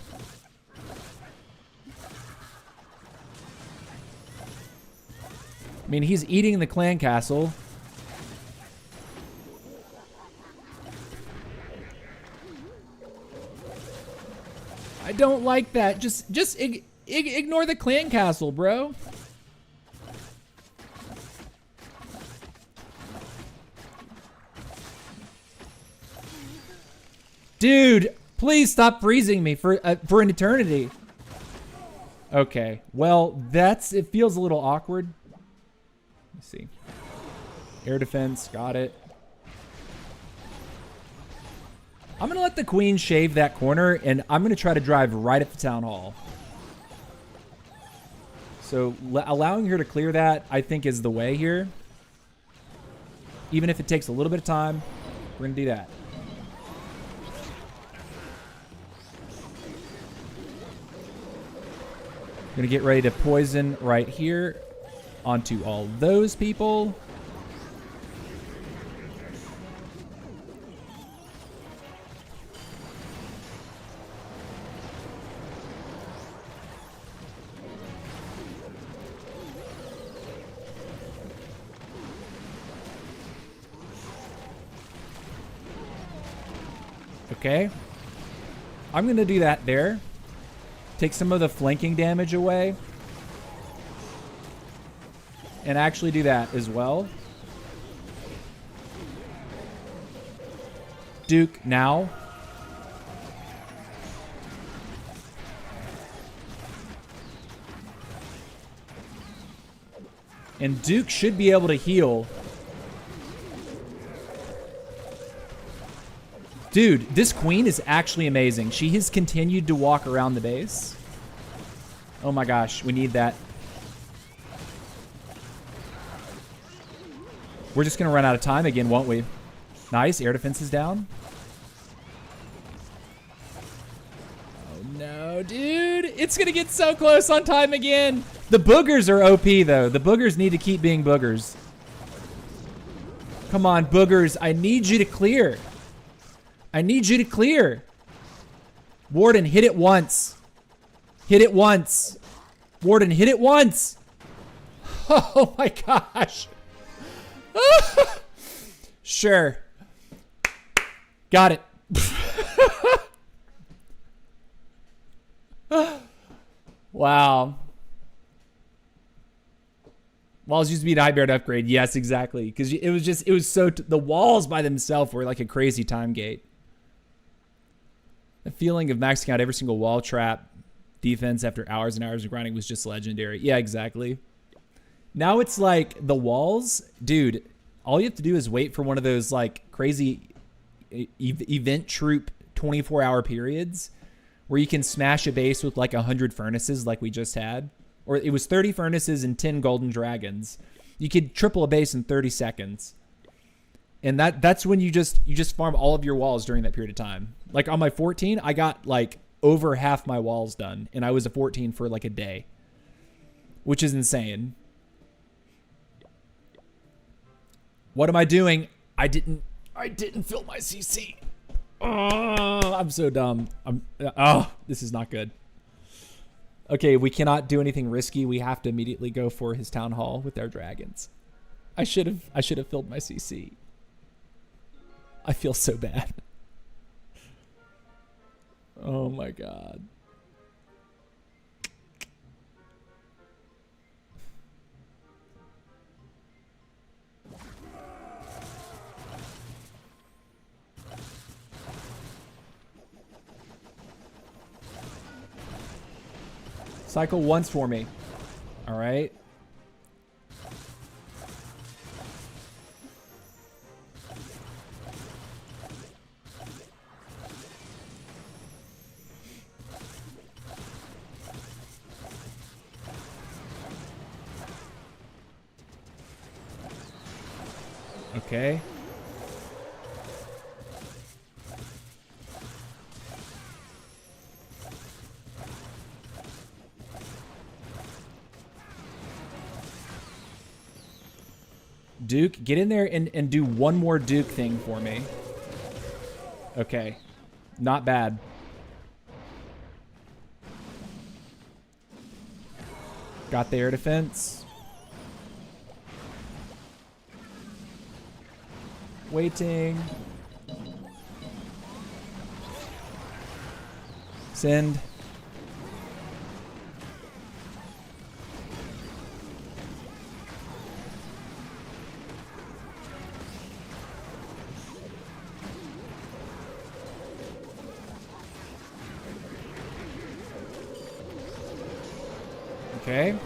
I mean, he's eating the clan castle. I don't like that. Just ignore the clan castle, bro. Dude, please stop freezing me for an eternity. Okay, well, it feels a little awkward. Let's see. Air defense, got it. I'm gonna let the queen shave that corner, and I'm gonna try to drive right at the town hall. So allowing her to clear that, I think, is the way here. Even if it takes a little bit of time, we're gonna do that. Gonna get ready to poison right here onto all those people. Okay. I'm gonna do that there. Take some of the flanking damage away. And actually do that as well. Duke now. And Duke should be able to heal. Dude, this queen is actually amazing. She has continued to walk around the base. Oh my gosh, we need that. We're just going to run out of time again, won't we? Nice, air defense is down. Oh no, dude. It's going to get so close on time again. The boogers are OP, though. The boogers need to keep being boogers. Come on, boogers. I need you to clear. I need you to clear. Warden, hit it once. Hit it once. Warden, hit it once. Oh my gosh. Sure. Got it. Wow. Walls used to be an high bear to upgrade. Yes, exactly. Because it was so, the walls by themselves were like a crazy time gate. The feeling of maxing out every single wall trap defense after hours and hours of grinding was just legendary. Yeah, exactly. Now it's like the walls, dude, all you have to do is wait for one of those like crazy event troop 24-hour periods where you can smash a base with like 100 furnaces like we just had. Or it was 30 furnaces and 10 golden dragons. You could triple a base in 30 seconds. And that's when you just farm all of your walls during that period of time. Like on my 14, I got like over half my walls done, and I was a 14 for like a day, which is insane. What am I doing? I didn't fill my CC. Oh, I'm so dumb. This is not good. Okay, we cannot do anything risky. We have to immediately go for his town hall with our dragons. I should have filled my CC. I feel so bad. Oh my god. Cycle once for me. All right. Okay. Duke, get in there and do one more Duke thing for me. Okay. Not bad. Got the air defense. Waiting. Send. Okay.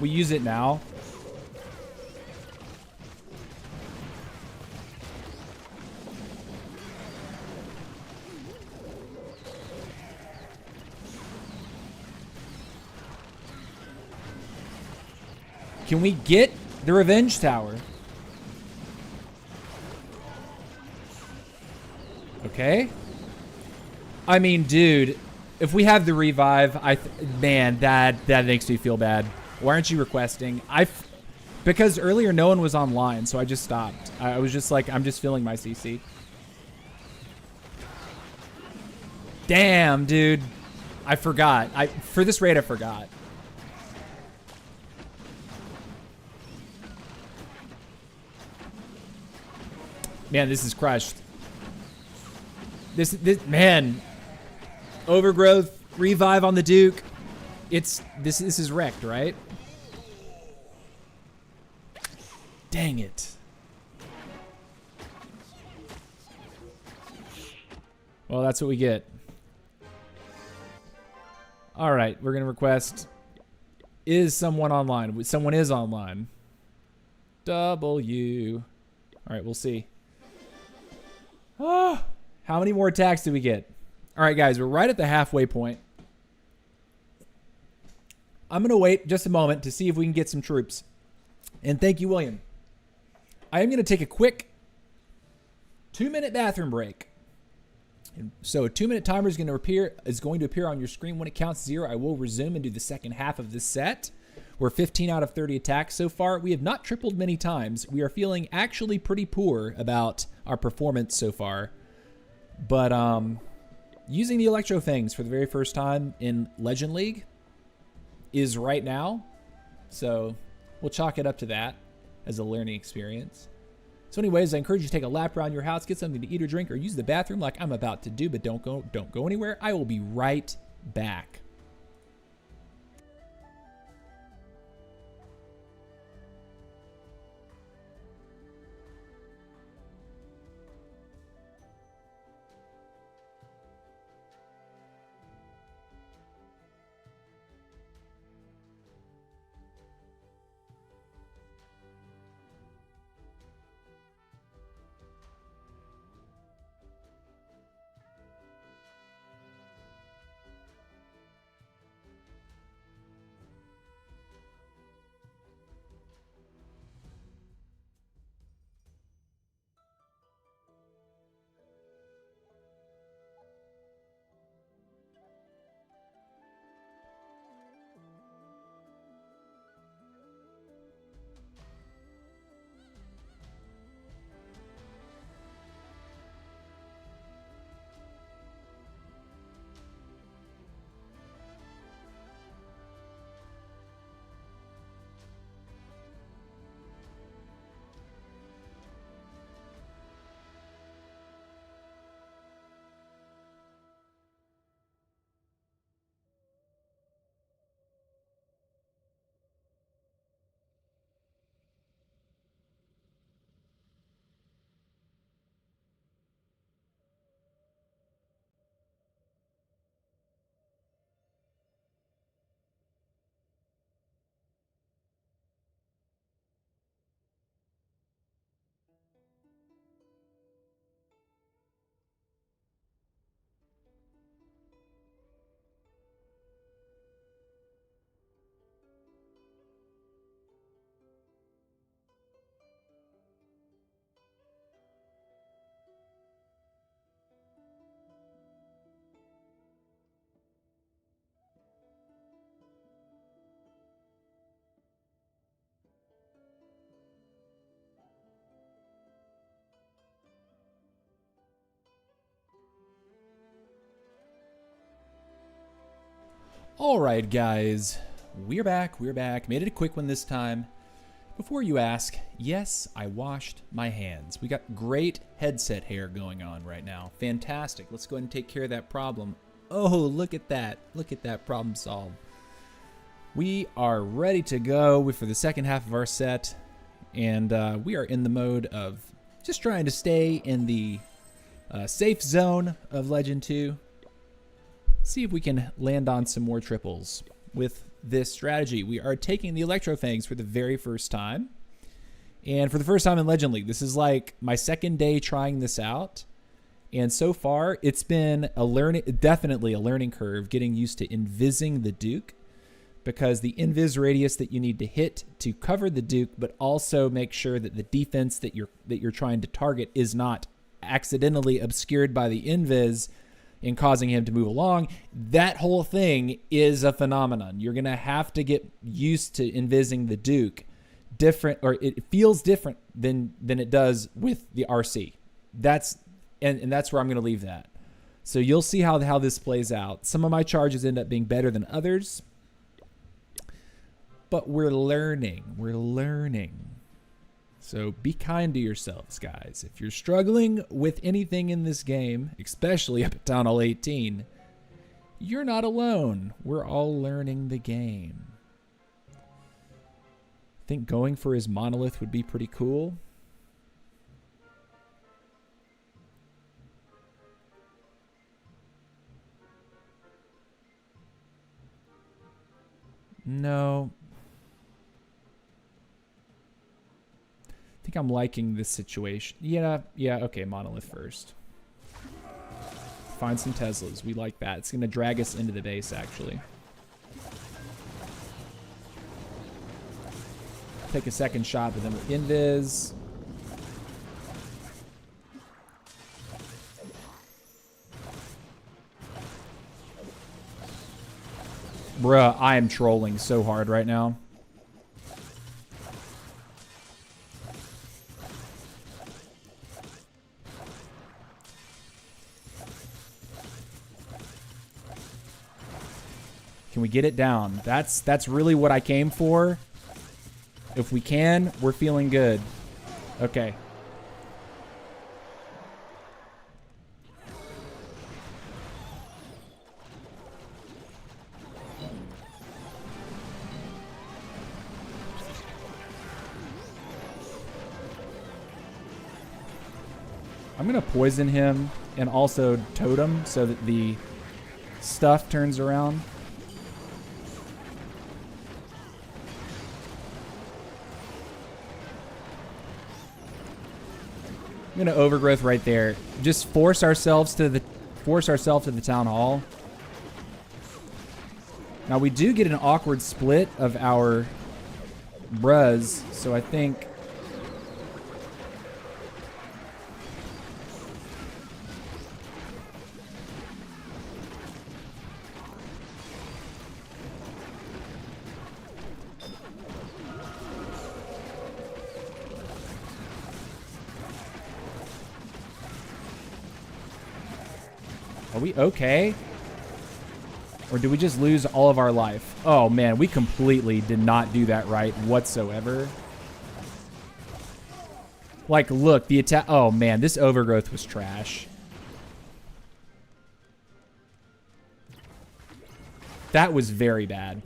We use it now. Can we get the revenge tower? Okay. I mean, dude, if we have the revive, man, that makes me feel bad. Why aren't you requesting? Because earlier no one was online, so I just stopped. I was just like, I'm just feeling my CC. Damn, dude. I forgot. For this raid, I forgot. Man, this is crushed. This man. Overgrowth, revive on the Duke. This is wrecked, right? Dang it. Well, that's what we get. All right, we're going to request, is someone online? Someone is online. W. All right, we'll see. Oh, how many more attacks do we get? All right, guys, we're right at the halfway point. I'm going to wait just a moment to see if we can get some troops. And thank you, William. I am going to take a quick 2-minute bathroom break. And so a 2-minute timer is going to appear on your screen. When it counts 0, I will resume and do the second half of this set. We're 15 out of 30 attacks so far. We have not tripled many times. We are feeling actually pretty poor about our performance so far. But using the Electro Fangs for the very first time in Legend League is right now. So we'll chalk it up to that as a learning experience. So anyways, I encourage you to take a lap around your house, get something to eat or drink, or use the bathroom like I'm about to do, but don't go anywhere. I will be right back. Alright guys, we're back, Made it a quick one this time. Before you ask, yes, I washed my hands. We got great headset hair going on right now. Fantastic. Let's go ahead and take care of that problem. Oh, look at that. Look at that problem solved. We are ready to go for the second half of our set. And we are in the mode of just trying to stay in the safe zone of Legend 2. See if we can land on some more triples with this strategy. We are taking the Electrofangs for the very first time. And for the first time in Legend League. This is like my second day trying this out. And so far, it's been definitely a learning curve getting used to invising the Duke. Because the invis radius that you need to hit to cover the Duke, but also make sure that the defense that you're trying to target is not accidentally obscured by the invis and causing him to move along. That whole thing is a phenomenon. You're gonna have to get used to invising the Duke different, or it feels different than it does with the RC. That's where I'm gonna leave that. So you'll see how this plays out. Some of my charges end up being better than others, but we're learning. So be kind to yourselves, guys. If you're struggling with anything in this game, especially up at Town Hall 18, you're not alone. We're all learning the game. I think going for his monolith would be pretty cool. No. I think I'm liking this situation. Yeah, okay, monolith first. Find some Teslas. We like that. It's going to drag us into the base, actually. Take a second shot, but then with invis. Bruh, I am trolling so hard right now. Can we get it down? That's really what I came for. If we can, we're feeling good. Okay. I'm gonna poison him and also totem so that the stuff turns around. I'm gonna overgrowth right there. Just force ourselves to the town hall. Now we do get an awkward split of our bruz, so I think are we okay? Or did we just lose all of our life? Oh man, we completely did not do that right whatsoever. Like, look, the attack. Oh man, this overgrowth was trash. That was very bad.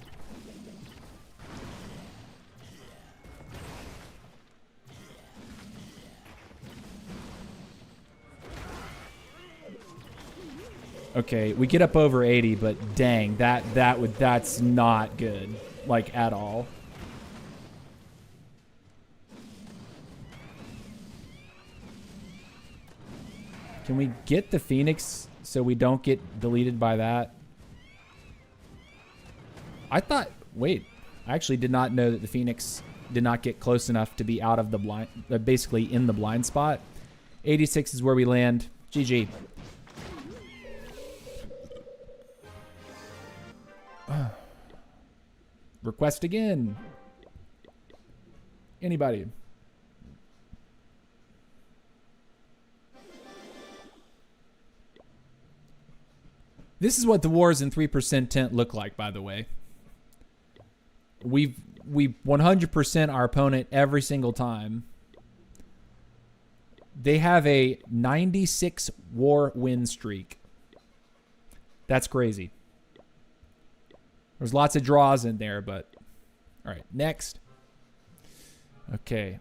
Okay, we get up over 80, but dang, that's not good, like at all. Can we get the Phoenix so we don't get deleted by that? Wait, I actually did not know that the Phoenix did not get close enough to be out of the blind, basically in the blind spot. 86 is where we land. GG. Request again. Anybody? This is what the wars in 3% tent look like, by the way. We 100% our opponent every single time. They have a 96 war win streak. That's crazy. There's lots of draws in there, but all right, next. Okay.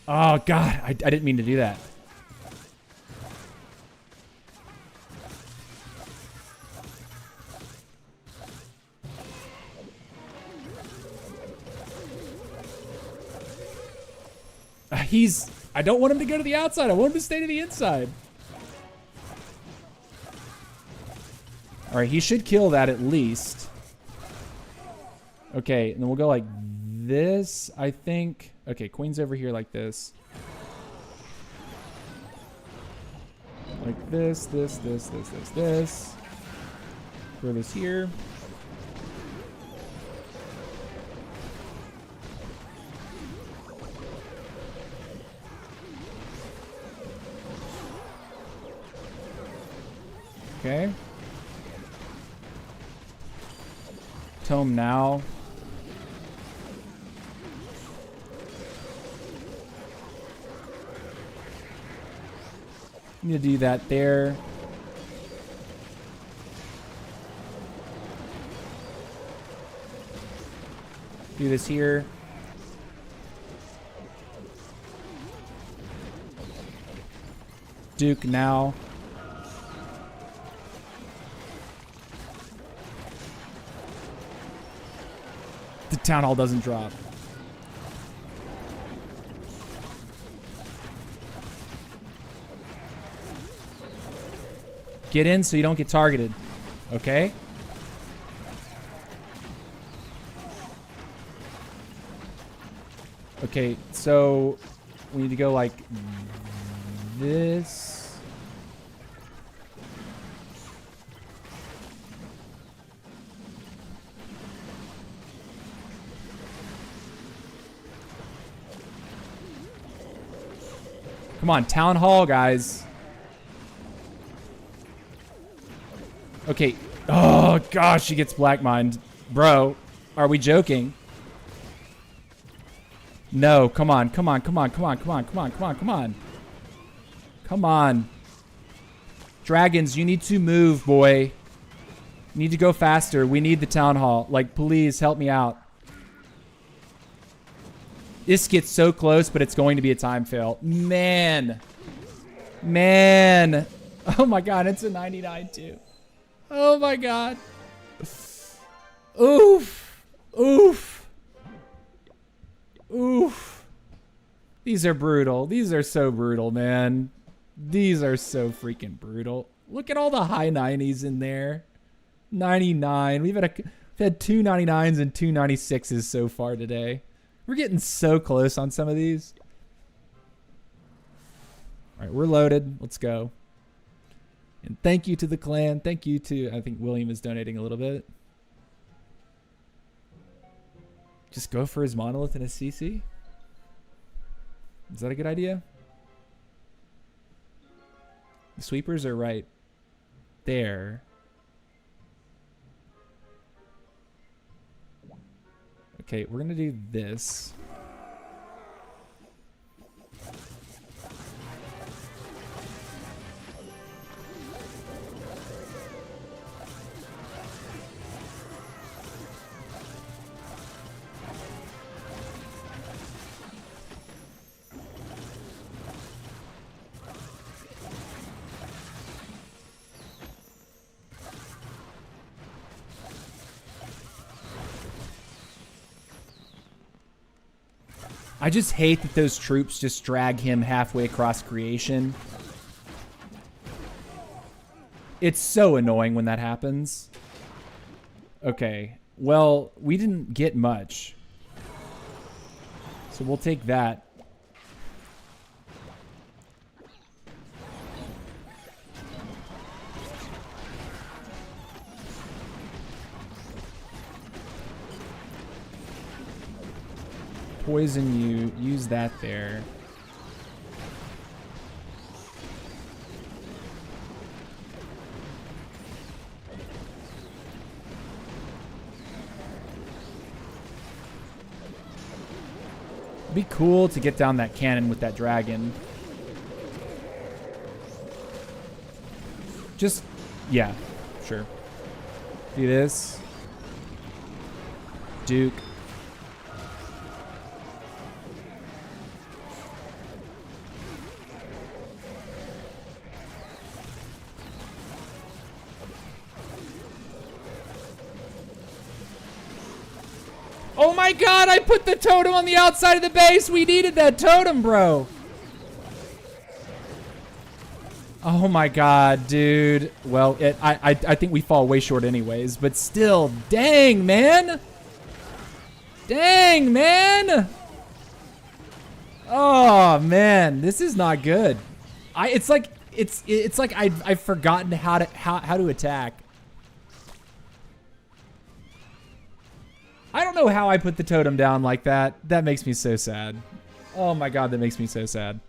Oh, God. I didn't mean to do that. I don't want him to go to the outside. I want him to stay to the inside. All right, he should kill that at least. Okay, and then we'll go like this, I think. Okay, queen's over here like this. Like this. Throw this here. Okay. Tome now. Need to do that there. Do this here. Duke now. The town hall doesn't drop. Get in so you don't get targeted. Okay? Okay, so we need to go like this. Come on, town hall, guys. Okay. Oh, gosh, she gets black mined. Bro, are we joking? No, come on. Come on. Dragons, you need to move, boy. You need to go faster. We need the town hall. Like, please help me out. This gets so close, but it's going to be a time fail. Man. Oh, my God. It's a 99, too. Oh, my God. Oof. These are brutal. These are so brutal, man. These are so freaking brutal. Look at all the high 90s in there. 99. We've had two 99s and two 96s so far today. We're getting so close on some of these. All right, we're loaded. Let's go. And thank you to the clan. Thank you to, I think William is donating a little bit. Just go for his monolith and his CC. Is that a good idea? The sweepers are right there. Okay, we're gonna do this. I just hate that those troops just drag him halfway across creation. It's so annoying when that happens. Okay, well, we didn't get much. So we'll take that. Poison you, use that there. It'd be cool to get down that cannon with that dragon. Just, yeah, sure. Do this. Duke. Oh my god, I put the totem on the outside of the base. We needed that totem, bro. Oh my god, dude. Well, I think we fall way short anyways, but still, dang, man. Dang, man. Oh man, this is not good. It's like I've forgotten how to attack. I don't know how I put the totem down like that. That makes me so sad. Oh my god, that makes me so sad.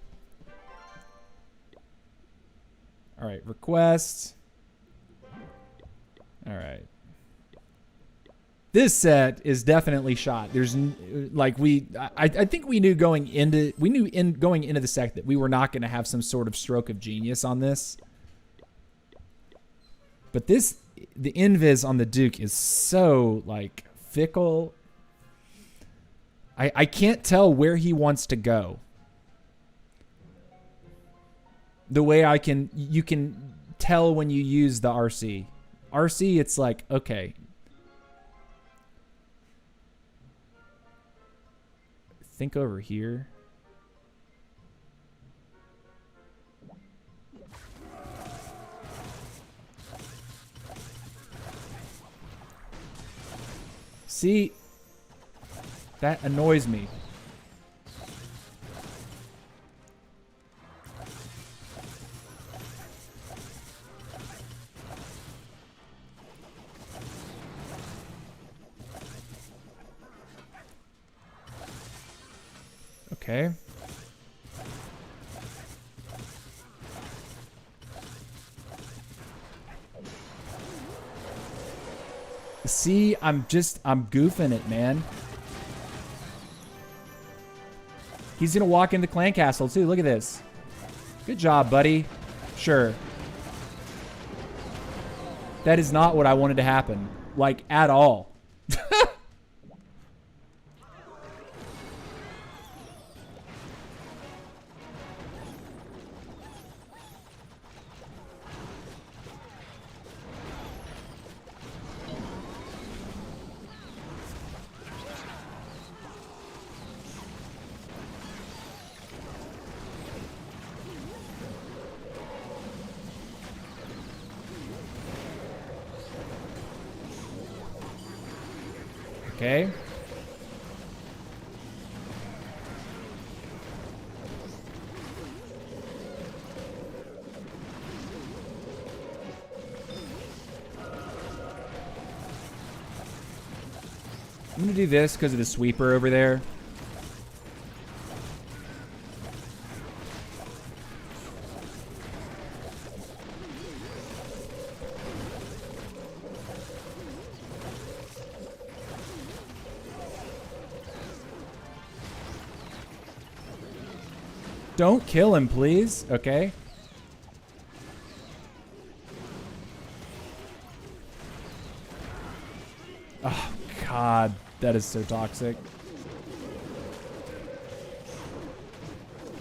All right, request. All right. This set is definitely shot. There's like I think we knew going into the set that we were not going to have some sort of stroke of genius on this. But the invis on the Duke is so like fickle. I can't tell where he wants to go. The way you can tell when you use the RC. RC, it's like, okay. Think over here. See, that annoys me. Okay. See, I'm goofing it, man. He's gonna walk into Clan Castle too. Look at this. Good job, buddy. Sure. That is not what I wanted to happen. Like, at all. Okay. I'm gonna do this because of the sweeper over there. Don't kill him, please. Okay. Oh, God. That is so toxic.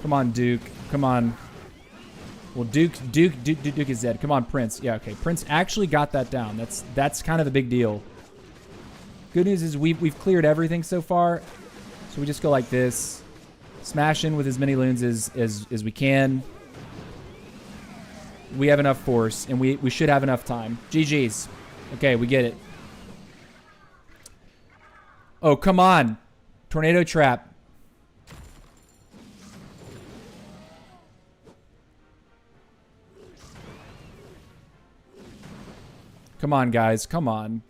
Come on, Duke. Come on. Well, Duke is dead. Come on, Prince. Yeah, okay. Prince actually got that down. That's kind of a big deal. Good news is we've cleared everything so far. So we just go like this. Smash in with as many loons as we can. We have enough force, and we should have enough time. GG's. Okay, we get it. Oh, come on. Tornado trap. Come on, guys. Come on.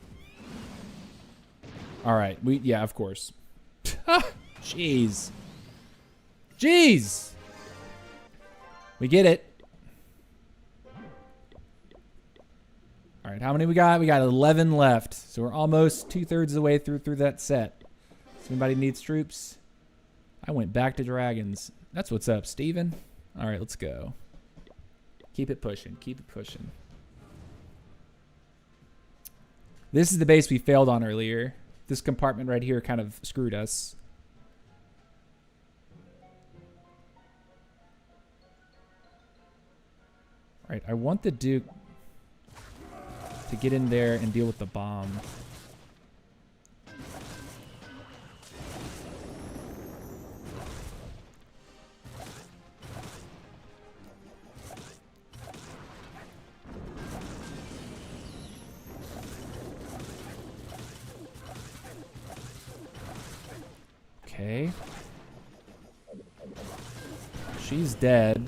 All right. Yeah, of course. Jeez. Jeez. We get it. All right, how many we got? We got 11 left. So we're almost 2/3 of the way through that set. So anybody needs troops? I went back to dragons. That's what's up, Steven. All right, let's go. Keep it pushing. Keep it pushing. This is the base we failed on earlier. This compartment right here kind of screwed us. All right, I want the Duke to get in there and deal with the bomb. Okay. She's dead.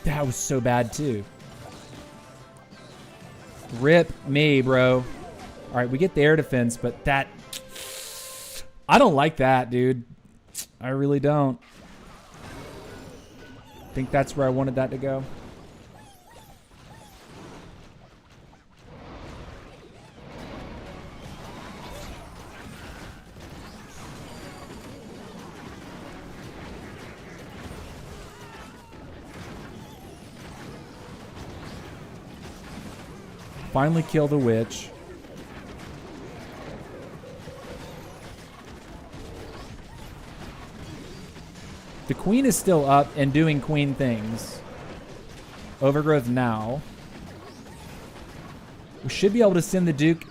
That was so bad too. Rip me, bro. All right, we get the air defense, but that... I don't like that, dude. I really don't. I think that's where I wanted that to go. Finally kill the witch. The queen is still up and doing queen things. Overgrowth now. We should be able to send the Duke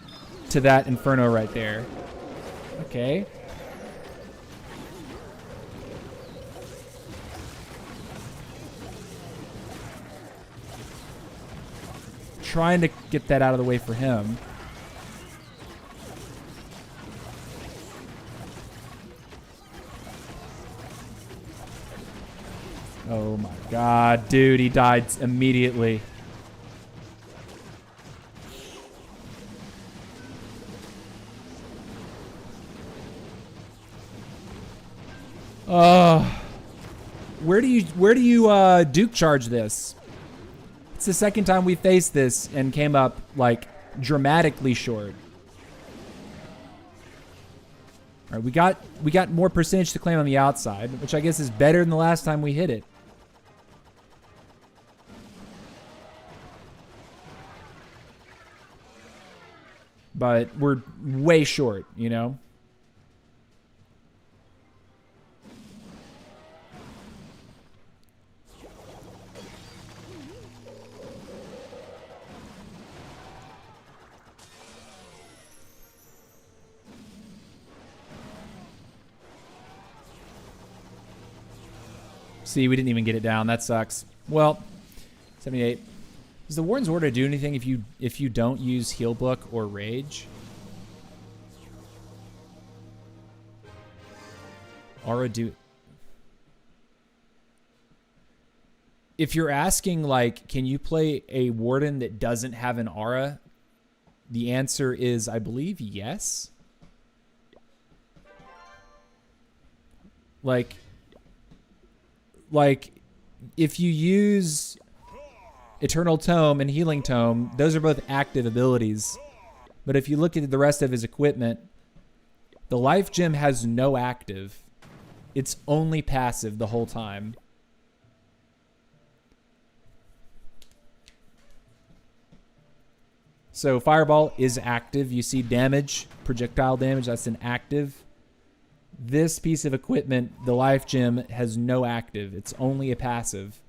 to that Inferno right there. Okay. Trying to get that out of the way for him. Oh my god, dude, he died immediately. Where do you Duke charge this? It's the second time we faced this and came up like dramatically short. All right, we got more percentage to claim on the outside, which I guess is better than the last time we hit it. But we're way short, you know? See, we didn't even get it down. That sucks. Well, 78. Does the Warden's Order do anything if you don't use Heal Book or Rage? Aura do... If you're asking, like, can you play a Warden that doesn't have an Aura? The answer is, I believe, yes. Like, if you use Eternal Tome and Healing Tome, those are both active abilities. But if you look at the rest of his equipment, the Life Gem has no active. It's only passive the whole time. So Fireball is active. You see damage, projectile damage, that's an active. This piece of equipment, the Life Gem, has no active. It's only a passive.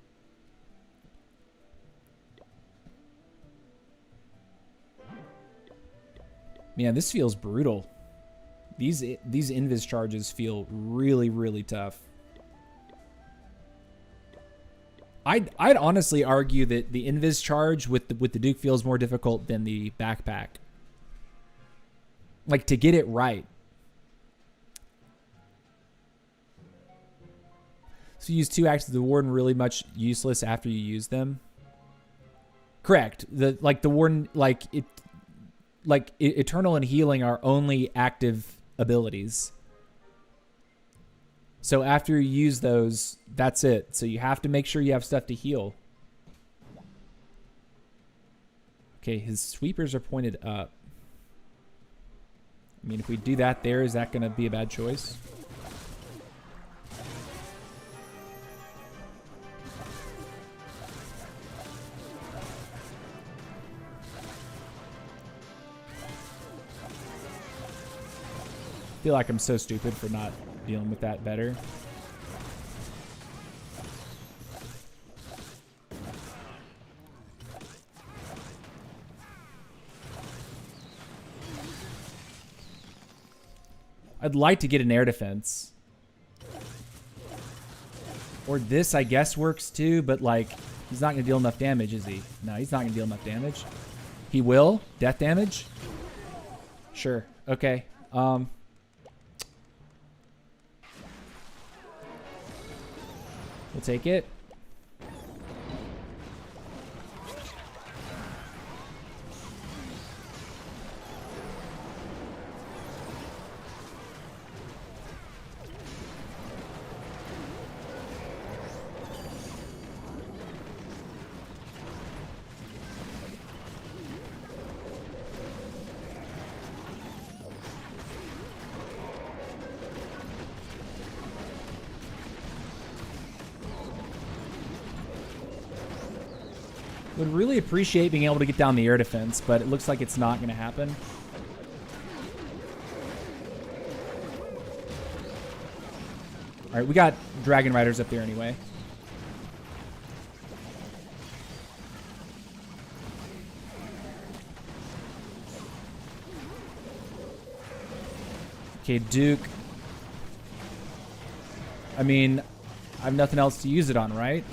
Man, this feels brutal. These invis charges feel really, really tough. I'd honestly argue that the invis charge with the Duke feels more difficult than the backpack. Like, to get it right. So you use 2 acts of the Warden, really much useless after you use them. Correct. The Warden, Eternal and Healing are only active abilities. So after you use those, that's it. So you have to make sure you have stuff to heal. Okay, his sweepers are pointed up. I mean, if we do that there, is that going to be a bad choice? I feel like I'm so stupid for not dealing with that better. I'd like to get an air defense. Or this, I guess, works too, but like, he's not going to deal enough damage, is he? No, he's not going to deal enough damage. He will? Death damage? Sure. Okay. We'll take it. Would really appreciate being able to get down the air defense, but it looks like it's not going to happen. All right, we got Dragon Riders up there anyway. Okay, Duke. I mean, I have nothing else to use it on, right?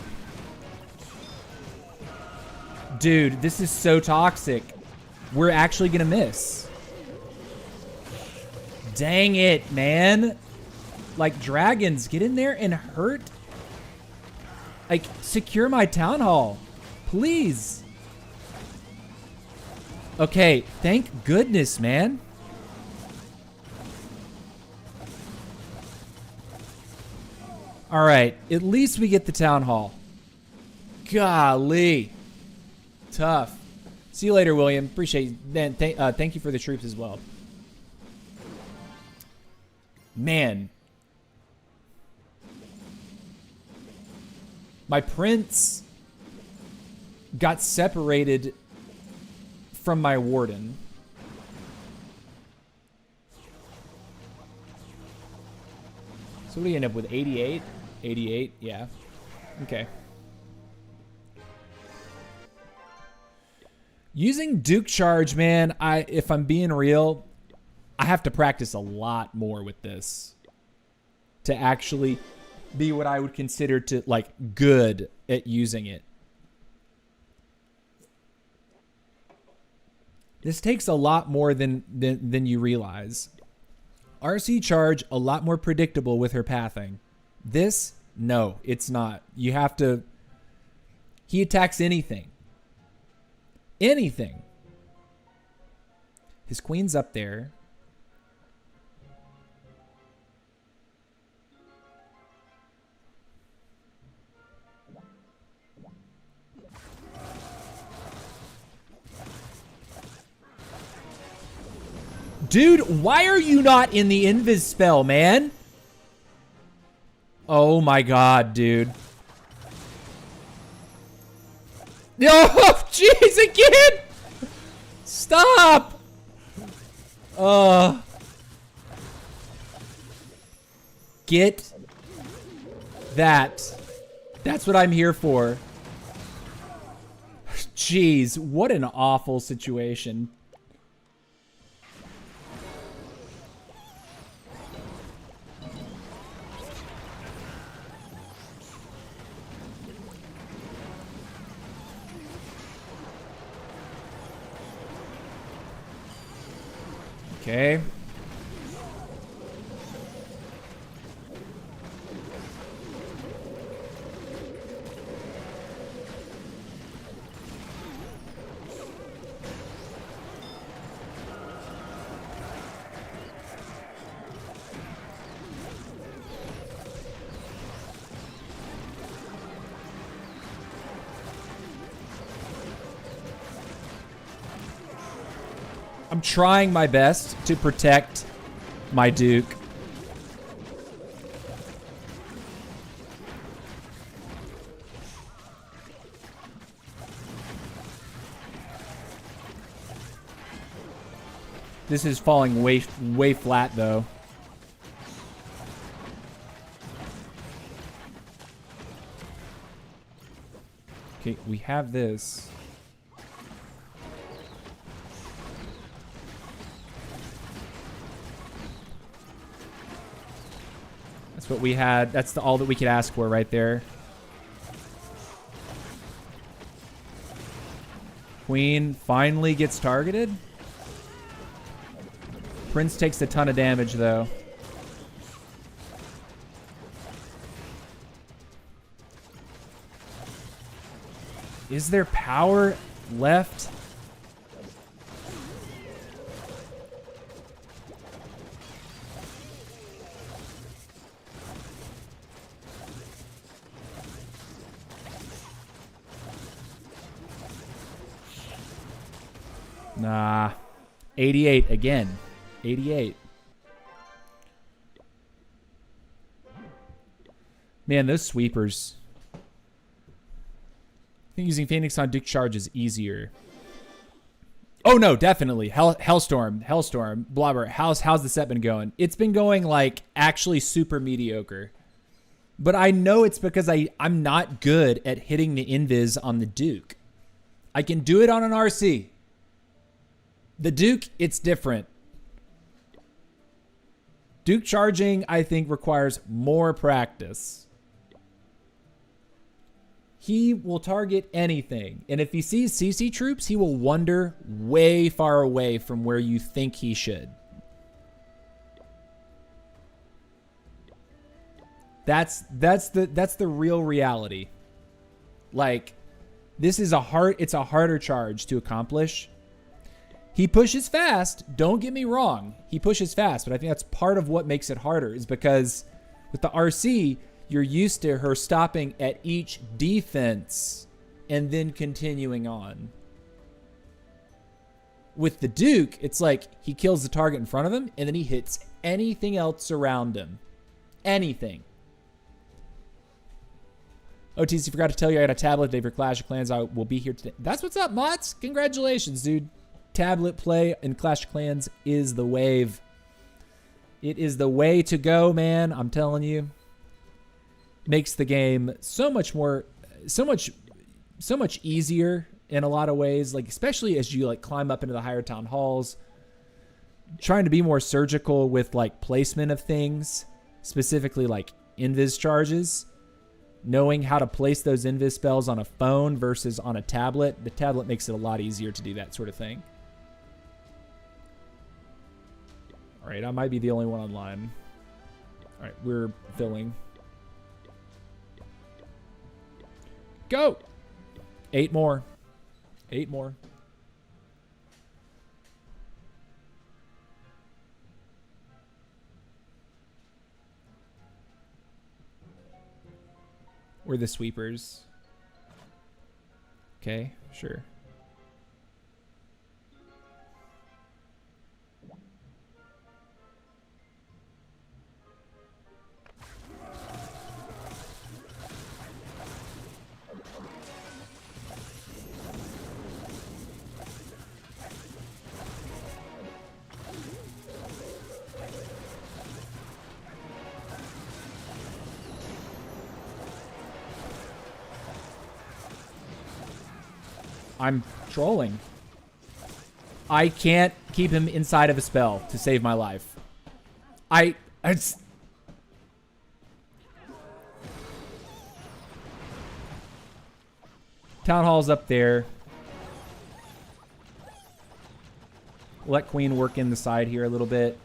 Dude, this is so toxic. We're actually gonna miss. Dang it, man. Like, dragons, get in there and hurt. Like, secure my town hall. Please. Okay, thank goodness, man. All right, at least we get the town hall. Golly. Tough. See you later, William. Appreciate it. Man, thank you for the troops as well. Man. My prince got separated from my warden. So what do you end up with? 88? 88? Yeah. Okay. Using Duke Charge, man, if I'm being real, I have to practice a lot more with this to actually be what I would consider to, like, good at using it. This takes a lot more than you realize. RC Charge, a lot more predictable with her pathing. This, no, it's not. You have to... He attacks anything. Anything. His queen's up there. Dude, why are you not in the invis spell, man? Oh my god, dude. Oh, jeez, again! Stop! Get that. That's what I'm here for. Jeez, what an awful situation. Okay. I'm trying my best to protect my Duke. This is falling way flat, though. Okay, we have this. That's what we had. That's all that we could ask for right there. Queen finally gets targeted. Prince takes a ton of damage, though. Is there power left? Nah. 88 again. 88. Man, those sweepers. I think using Phoenix on Duke Charge is easier. Oh no, definitely. Hellstorm, Blobber. How's the set been going? It's been going like actually super mediocre. But I know it's because I'm not good at hitting the invis on the Duke. I can do it on an RC. The Duke, it's different. Duke charging, I think, requires more practice. He will target anything. And if he sees CC troops, he will wander way far away from where you think he should. That's the real reality. Like, this is it's a harder charge to accomplish. He pushes fast, don't get me wrong. He pushes fast, but I think that's part of what makes it harder is because with the RC, you're used to her stopping at each defense and then continuing on. With the Duke, it's like he kills the target in front of him and then he hits anything else around him. Anything. OTC, forgot to tell you I got a tablet today for Clash of Clans. I will be here today. That's what's up, Mots. Congratulations, dude. Tablet play in Clash of Clans is the wave. It is the way to go, man. I'm telling you. Makes the game so much easier in a lot of ways. Like, especially as you like climb up into the higher town halls, trying to be more surgical with like placement of things, specifically like invis charges. Knowing how to place those invis spells on a phone versus on a tablet. The tablet makes it a lot easier to do that sort of thing. All right, I might be the only one online. All right, we're filling. Go! 8 more. 8 more. We're the sweepers. Okay, sure. I'm trolling. I can't keep him inside of a spell to save my life. It's... Town Hall's up there. Let Queen work in the side here a little bit.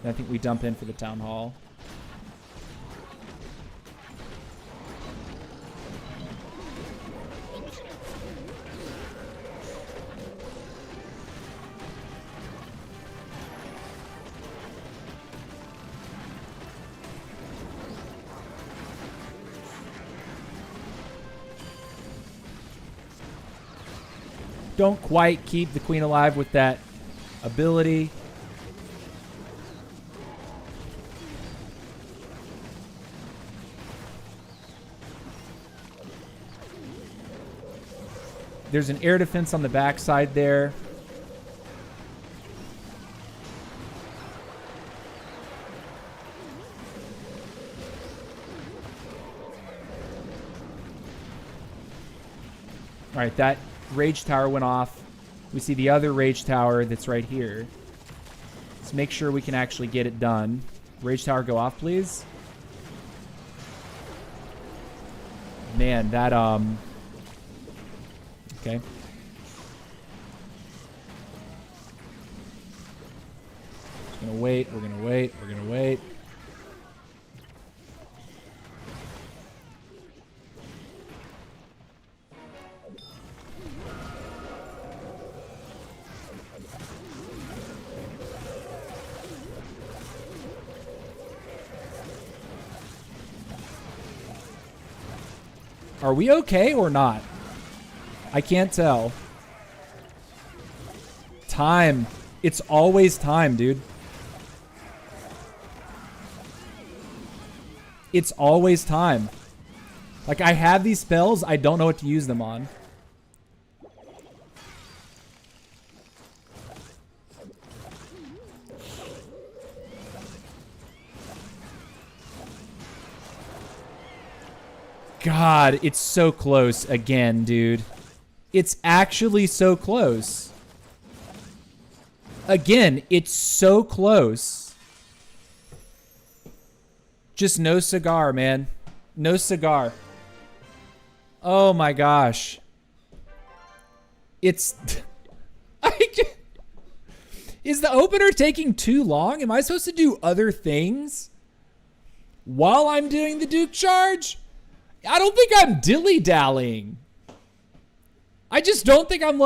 And I think we dump in for the Town Hall. Don't quite keep the Queen alive with that ability. There's an air defense on the backside there. All right, that Rage Tower went off. We see the other Rage Tower that's right here. Let's make sure we can actually get it done. Rage Tower, go off, please. Man, that, okay. Just gonna wait, we're gonna wait, we're gonna wait. Are we okay or not? I can't tell. Time. It's always time, dude. It's always time. Like, I have these spells, I don't know what to use them on. God, it's so close again, dude. It's actually so close. Again, it's so close. Just no cigar, man. No cigar. Oh my gosh. It's... Is the opener taking too long? Am I supposed to do other things while I'm doing the Duke charge? I don't think I'm dilly-dallying. I just don't think I'm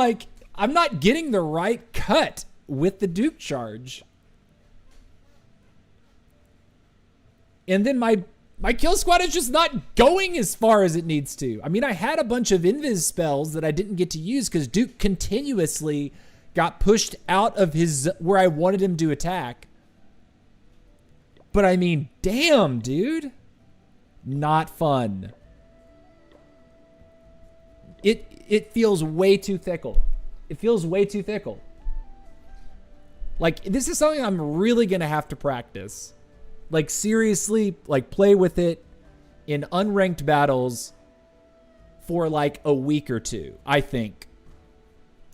not getting the right cut with the Duke charge. And then my kill squad is just not going as far as it needs to. I mean, I had a bunch of invis spells that I didn't get to use because Duke continuously got pushed out of his where I wanted him to attack. But I mean, damn, dude. Not fun. It feels way too fickle. It feels way too fickle. Like, this is something I'm really going to have to practice. Like, seriously, like, play with it in unranked battles for, like, a week or two, I think.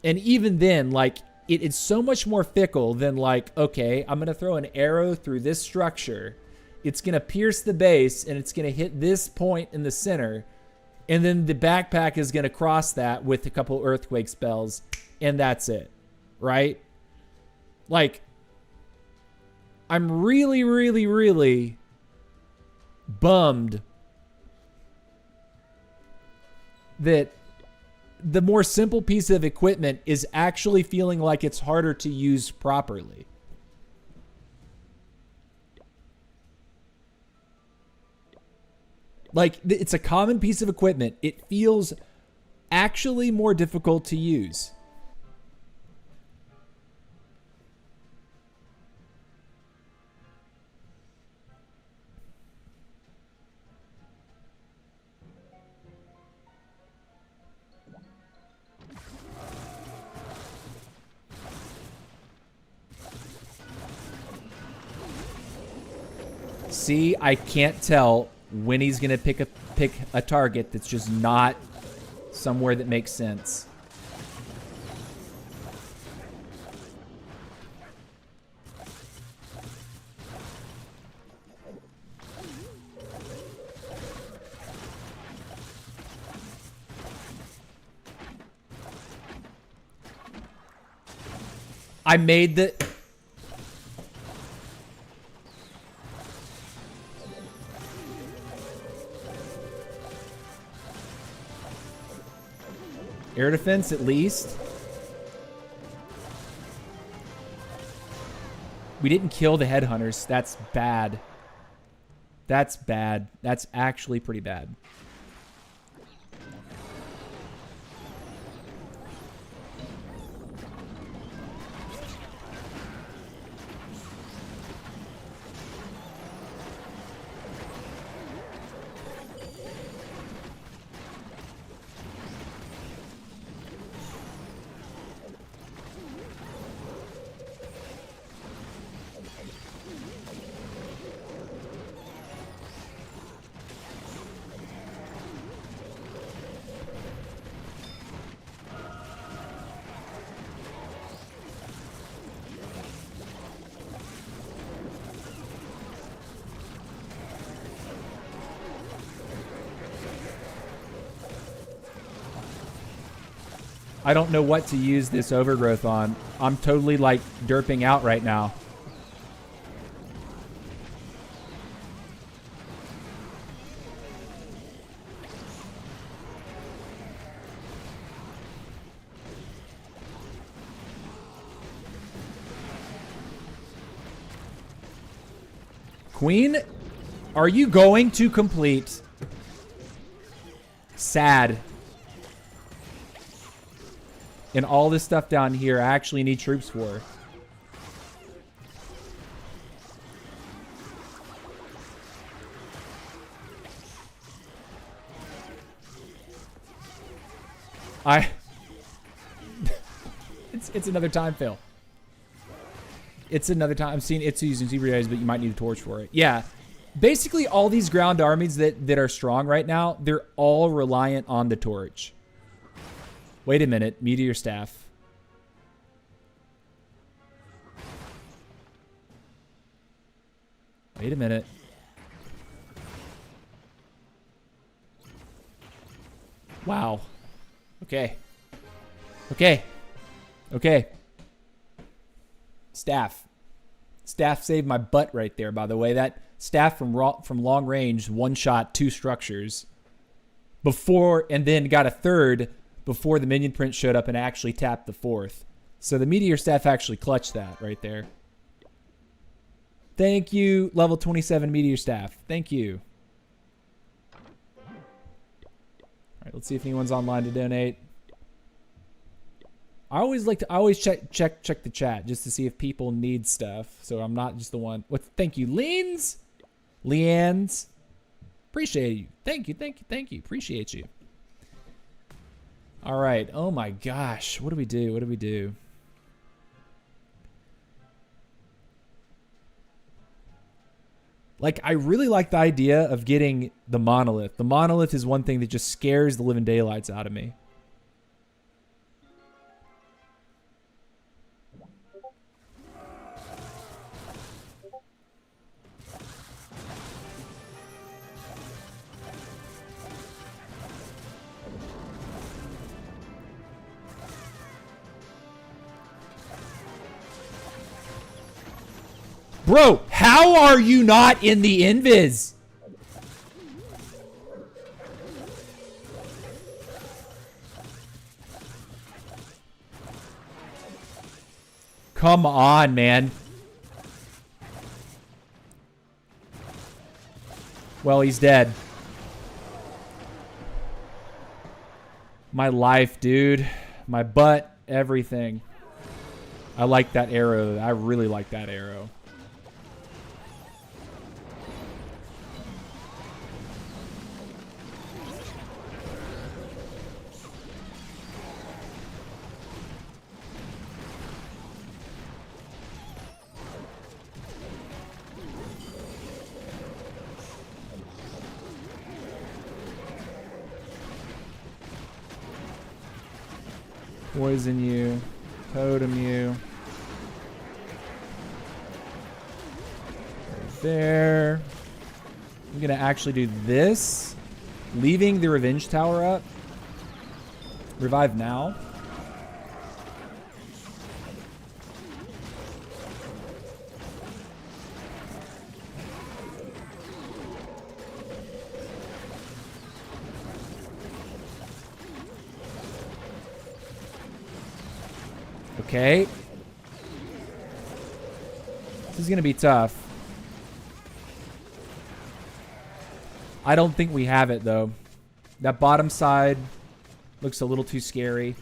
And even then, like, it's so much more fickle than, like, okay, I'm going to throw an arrow through this structure. It's going to pierce the base, and it's going to hit this point in the center. And then the backpack is going to cross that with a couple earthquake spells, and that's it, right? Like, I'm really, really, really bummed that the more simple piece of equipment is actually feeling like it's harder to use properly. Like, it's a common piece of equipment. It feels actually more difficult to use. See, I can't tell when he's gonna pick a target that's just not somewhere that makes sense. I made the... Air defense, at least. We didn't kill the headhunters. That's bad. That's bad. That's actually pretty bad. I don't know what to use this overgrowth on. I'm totally like derping out right now. Queen, are you going to complete? Sad. And all this stuff down here I actually need troops for. It's another time fail. It's another time. I'm seeing it's using super guys, but you might need a torch for it. Yeah. Basically all these ground armies that are strong right now, they're all reliant on the torch. Wait a minute, meteor staff. Wait a minute. Wow. Okay. Okay. Okay. Staff. Staff saved my butt right there, by the way. That staff from long range one-shot 2 structures. Before, and then got a third before the minion print showed up and actually tapped the 4th. So the meteor staff actually clutched that right there. Thank you, level 27 meteor staff. Thank you. All right, let's see if anyone's online to donate. I always check the chat just to see if people need stuff, so I'm not just the one. What? Thank you, Leanne's. Appreciate you. Thank you. Appreciate you. All right. Oh my gosh. What do we do? Like, I really like the idea of getting the monolith. The monolith is one thing that just scares the living daylights out of me. Bro, how are you not in the invis? Come on, man. Well, he's dead. My life, dude. My butt, everything. I like that arrow. I really like that arrow. Poison you. Totem you. Right there. I'm going to actually do this. Leaving the Revenge Tower up. Revive now. Okay. This is going to be tough. I don't think we have it, though. That bottom side looks a little too scary.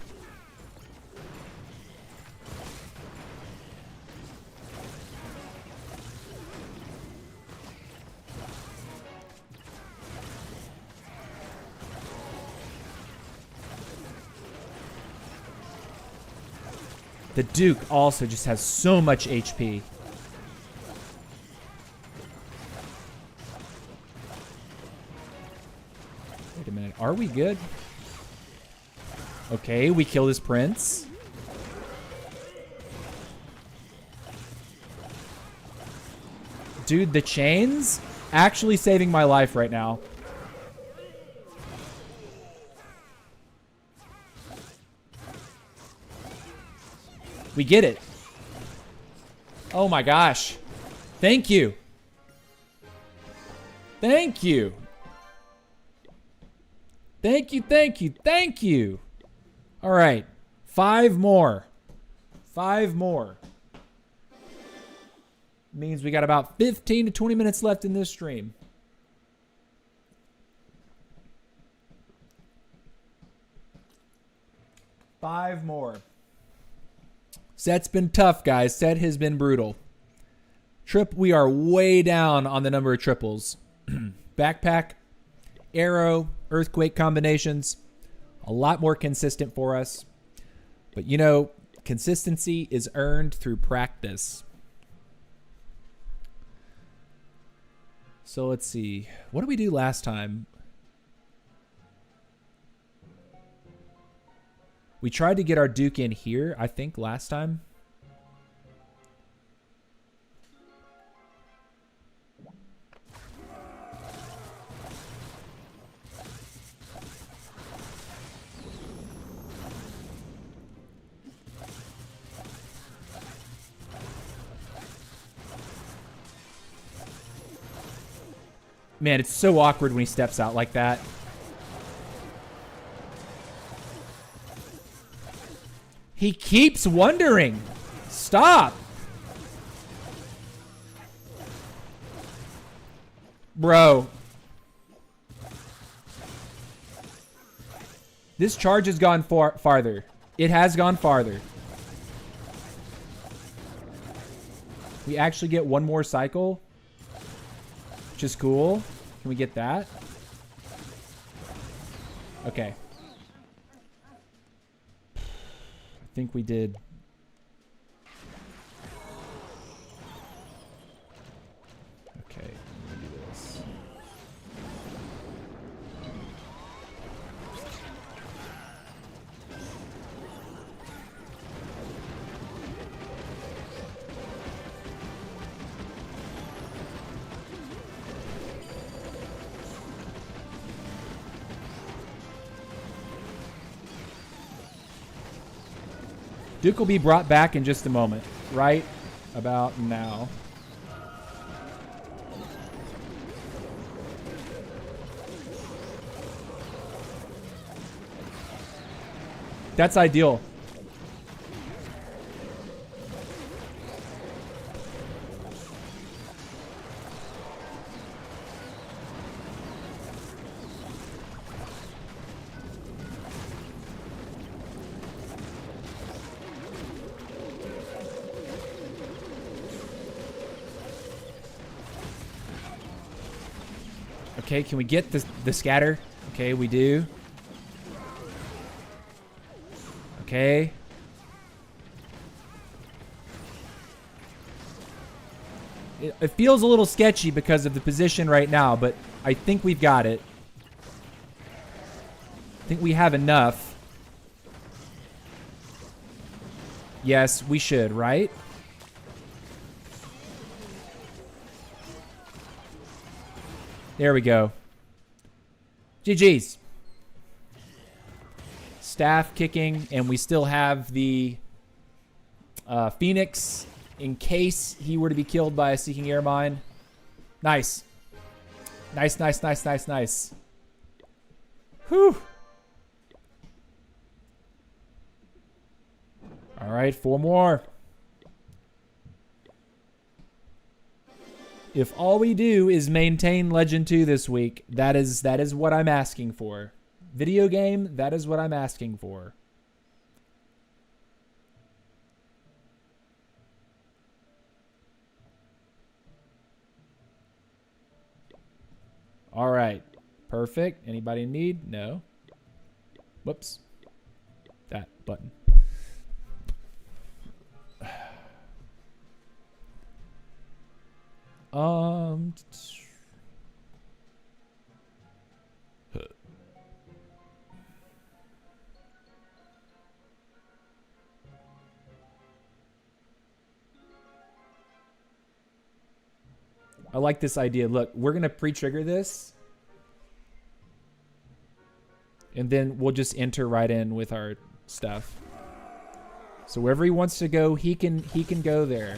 The Duke also just has so much HP. Wait a minute. Are we good? Okay, we kill this prince. Dude, the chains actually saving my life right now. We get it. Oh my gosh. Thank you. Thank you. Thank you, thank you, thank you. All right. 5 more. 5 more. Means we got about 15 to 20 minutes left in this stream. Five more. Set's been tough, guys. Set has been brutal. We are way down on the number of triples. Backpack, arrow, earthquake combinations. A lot more consistent for us. But you know, consistency is earned through practice. So let's see. What did we do last time? We tried to get our Duke in here, I think, last time. Man, it's so awkward when he steps out like that. He keeps wondering. Stop. Bro. This charge has gone farther. It has gone farther. We actually get one more cycle, which is cool. Can we get that? Okay. I think we did. Okay, let me do this. Duke will be brought back in just a moment. Right about now. That's ideal. Okay, can we get the scatter? Okay, we do. Okay. It feels a little sketchy because of the position right now, but I think we've got it. I think we have enough. Yes, we should, right? There we go. GG's. Staff kicking, and we still have the Phoenix in case he were to be killed by a Seeking Airmine. Nice. Nice, nice, nice, nice, nice. Whew. All right. right, 4 more. If all we do is maintain Legend 2 this week, that is what I'm asking for. Video game, that is what I'm asking for. All right. Perfect. Anybody in need? No. Whoops. That button. I like this idea. Look, we're going to pre-trigger this. And then we'll just enter right in with our stuff. So wherever he wants to go, he can go there.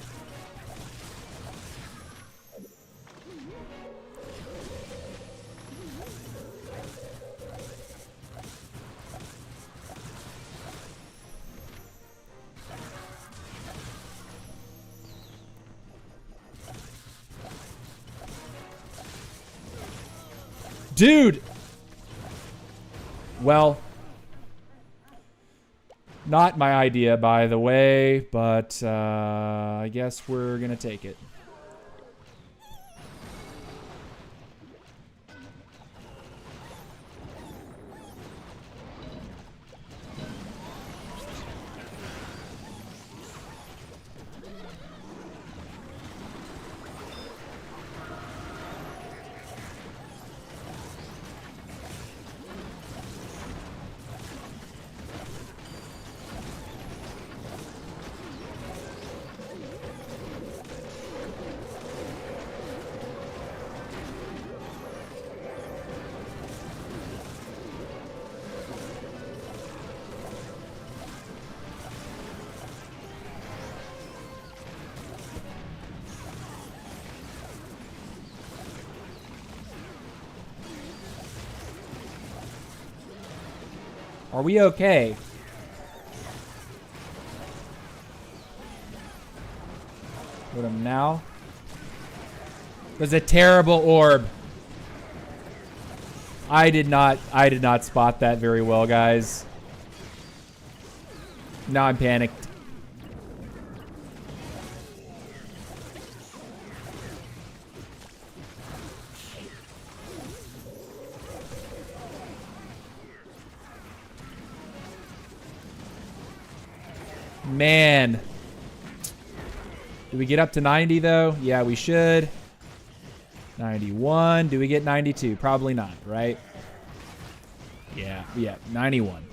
Dude! Well, not my idea, by the way, but I guess we're going to take it. Are we okay? Put him now. It was a terrible orb. I did not spot that very well, guys. Now I'm panicked. Man. Do we get up to 90 though? Yeah, we should. 91. Do we get 92? Probably not, right? Yeah, 91.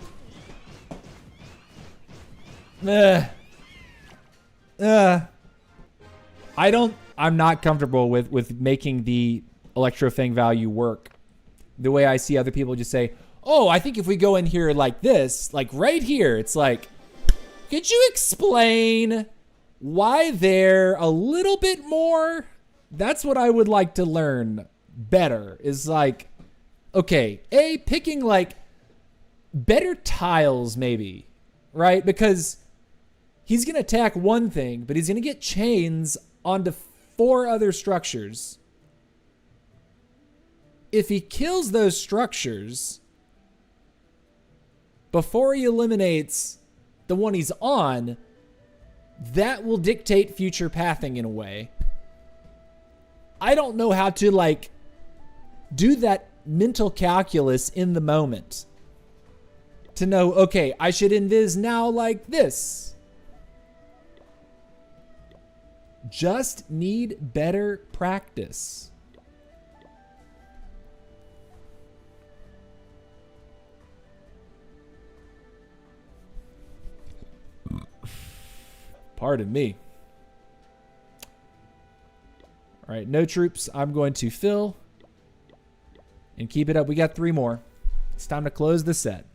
I'm not comfortable with making the Electrofang value work the way I see other people just say, oh, I think if we go in here like this, like right here, it's like, could you explain why they're a little bit more? That's what I would like to learn better is like, okay, picking like better tiles maybe, right? Because he's going to attack one thing, but he's going to get chains onto 4 other structures. If he kills those structures before he eliminates the one he's on, that will dictate future pathing in a way. I don't know how to like do that mental calculus in the moment to know, okay, I should invis now like this. Just need better practice. Pardon me. All right, no troops. I'm going to fill and keep it up. We got 3 more. It's time to close the set.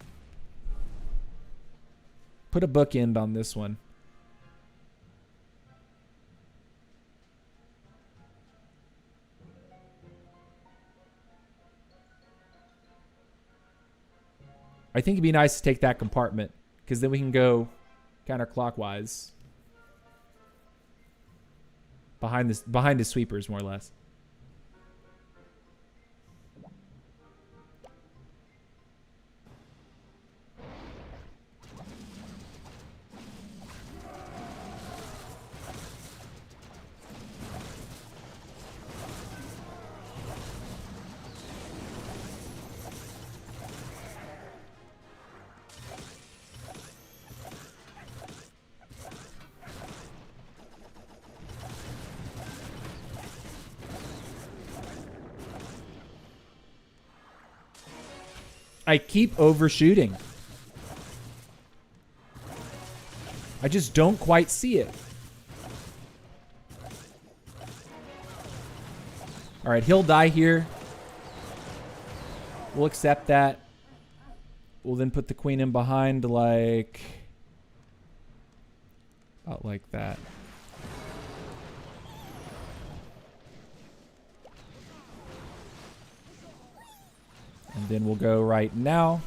Put a bookend on this one. I think it'd be nice to take that compartment because then we can go counterclockwise. Behind his sweepers, more or less. I keep overshooting. I just don't quite see it. All right, he'll die here. We'll accept that. We'll then put the queen in behind, like... about like that. And then we'll go right now.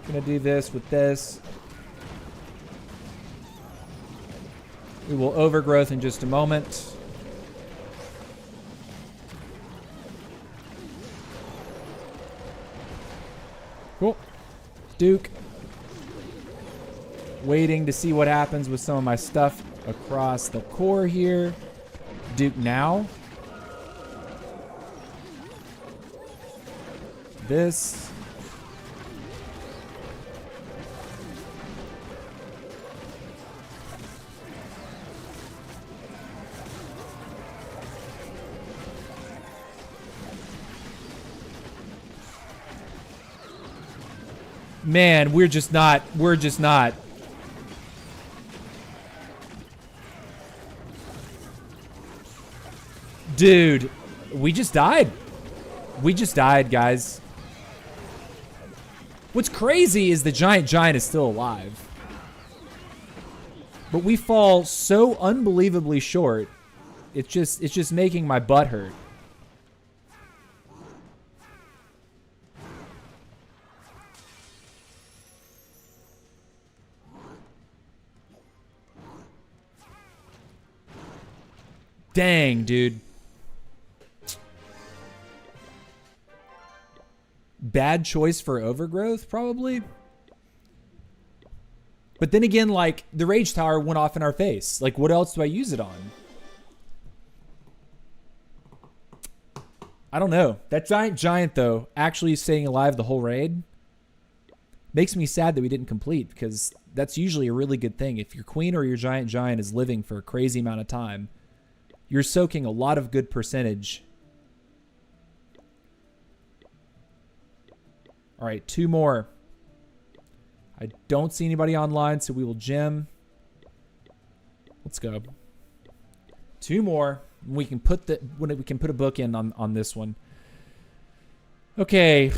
Gonna do this with this. We will overgrowth in just a moment. Cool. Duke. Waiting to see what happens with some of my stuff across the core here. Duke now. This. Man, we're just not. Dude, we just died. We just died, guys. What's crazy is the giant is still alive. But we fall so unbelievably short. It's just making my butt hurt. Dang, dude. Bad choice for overgrowth, probably. But then again, like, the Rage Tower went off in our face. Like, what else do I use it on? I don't know. That giant, though, actually staying alive the whole raid makes me sad that we didn't complete, because that's usually a really good thing. If your queen or your giant is living for a crazy amount of time, you're soaking a lot of good percentage. All right, 2 more. I don't see anybody online, so we will gem. Let's go. 2 more. We can put a book in on this one. Okay.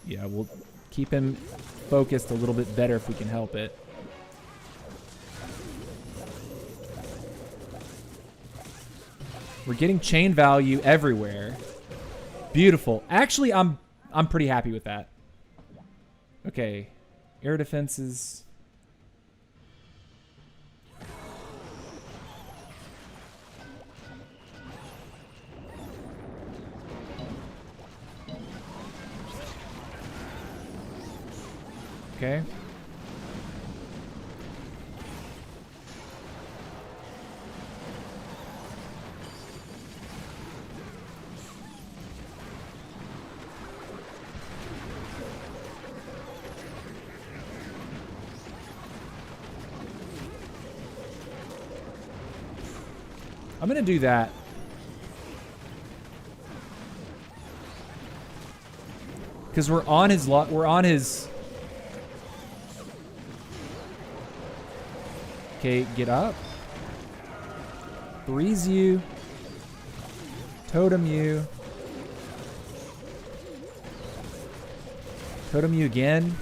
Yeah, we'll keep him focused a little bit better if we can help it. We're getting chain value everywhere. Beautiful. Actually, I'm pretty happy with that. Okay. Air defenses. Okay. I'm gonna do that. Because we're on his Okay, get up. Breeze you. Totem you. Totem you again.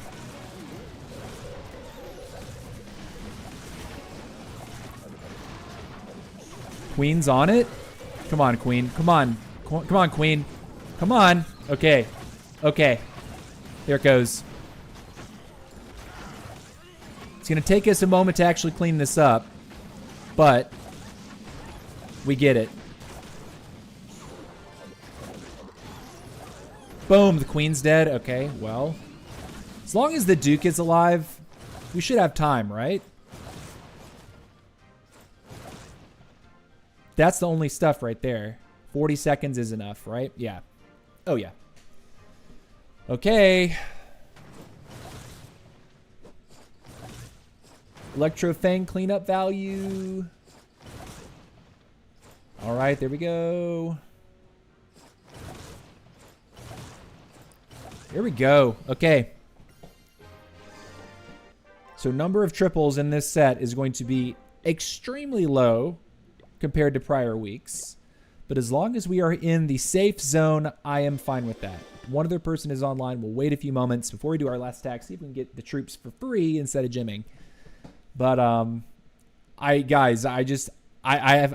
Queen's on it. Come on, Queen. Come on. Come on, Queen. Come on. Okay. Okay. There it goes. It's going to take us a moment to actually clean this up, but we get it. Boom, the Queen's dead. Okay, well, as long as the Duke is alive, we should have time, right? That's the only stuff right there. 40 seconds is enough, right? Yeah. Oh, yeah. Okay. Electro Fang cleanup value. All right, there we go. Here we go. Okay. So number of triples in this set is going to be extremely low compared to prior weeks. But as long as we are in the safe zone, I am fine with that. One other person is online. We'll wait a few moments before we do our last stack, see if we can get the troops for free instead of gymming. But I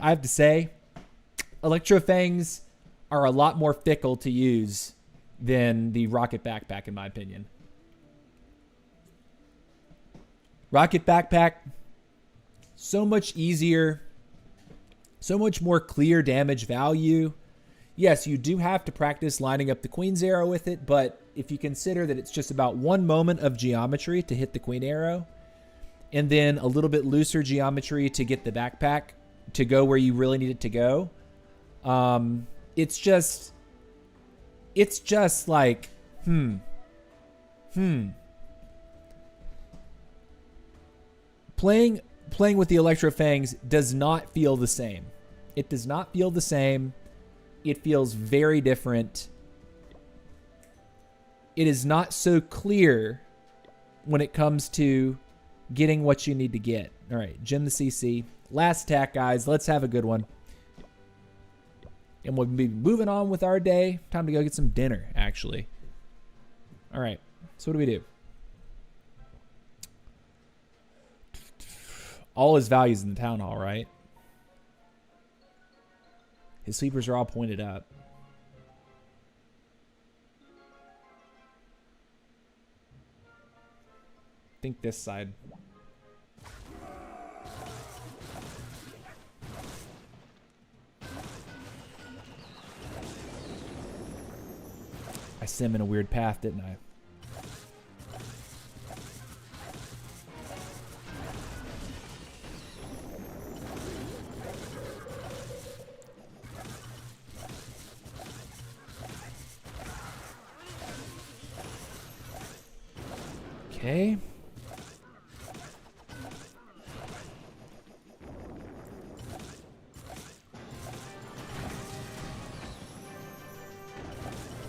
have to say, Electro Fangs are a lot more fickle to use than the Rocket Backpack, in my opinion. Rocket Backpack, so much easier, so much more clear damage value. Yes, you do have to practice lining up the Queen's arrow with it, but if you consider that it's just about one moment of geometry to hit the Queen arrow, and then a little bit looser geometry to get the backpack to go where you really need it to go, it's just like, Playing with the Electro Fangs does not feel the same. It does not feel the same. It feels very different. It is not so clear when it comes to getting what you need to get. All right, gym the CC. Last attack, guys. Let's have a good one. And we'll be moving on with our day. Time to go get some dinner, actually. All right, so what do we do? All his values in the town hall, right? His sleepers are all pointed up. I think this side. I sent him in a weird path, didn't I? Okay.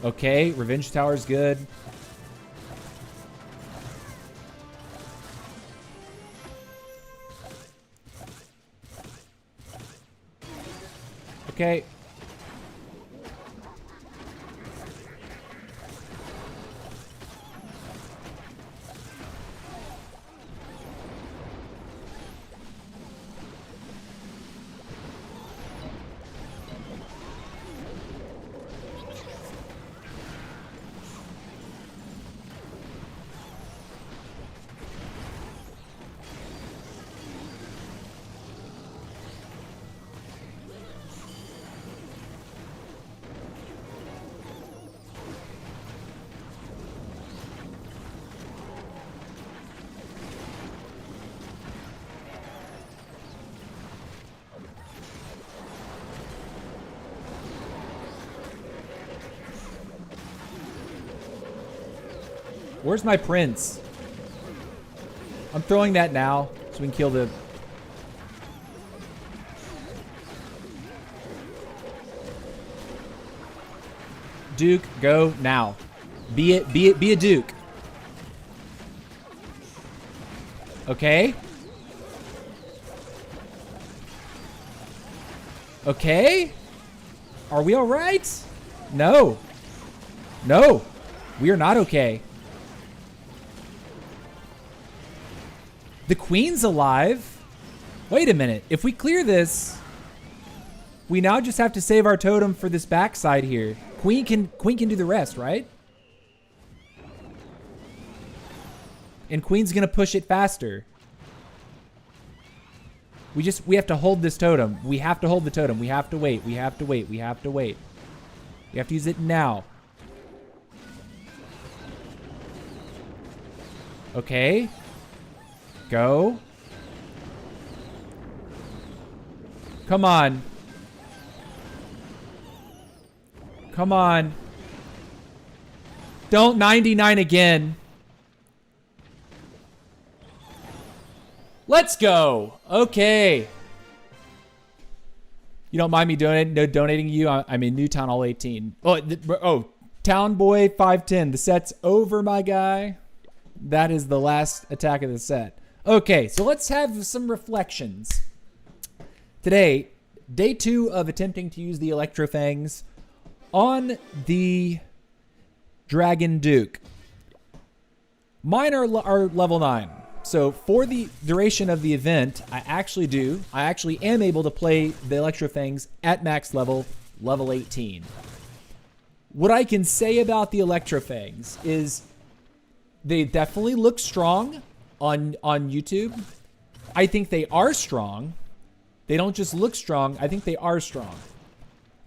Okay, Revenge Tower's good. Okay. Where's my prince? I'm throwing that now so we can kill the... Duke, go now. Be a Duke. Okay. Okay. Are we all right? No. No. We are not okay. The queen's alive. Wait a minute. If we clear this, we now just have to save our totem for this backside here. Queen can do the rest, right? And queen's gonna push it faster. We have to hold this totem. We have to hold the totem. We have to wait. We have to wait. We have to wait. We have to use it now. Okay. Go. Come on. Come on. Don't 99 again. Let's go. Okay. You don't mind me donating you? I'm in New Town Hall 18. Town Boy 510. The set's over, my guy. That is the last attack of the set. Okay, so let's have some reflections. Today, day 2 of attempting to use the Electrofangs on the Dragon Duke. Mine are level 9. So for the duration of the event, I actually am able to play the Electrofangs at max level 18. What I can say about the Electrofangs is they definitely look strong on YouTube. I think they are strong. They don't just look strong, I think they are strong.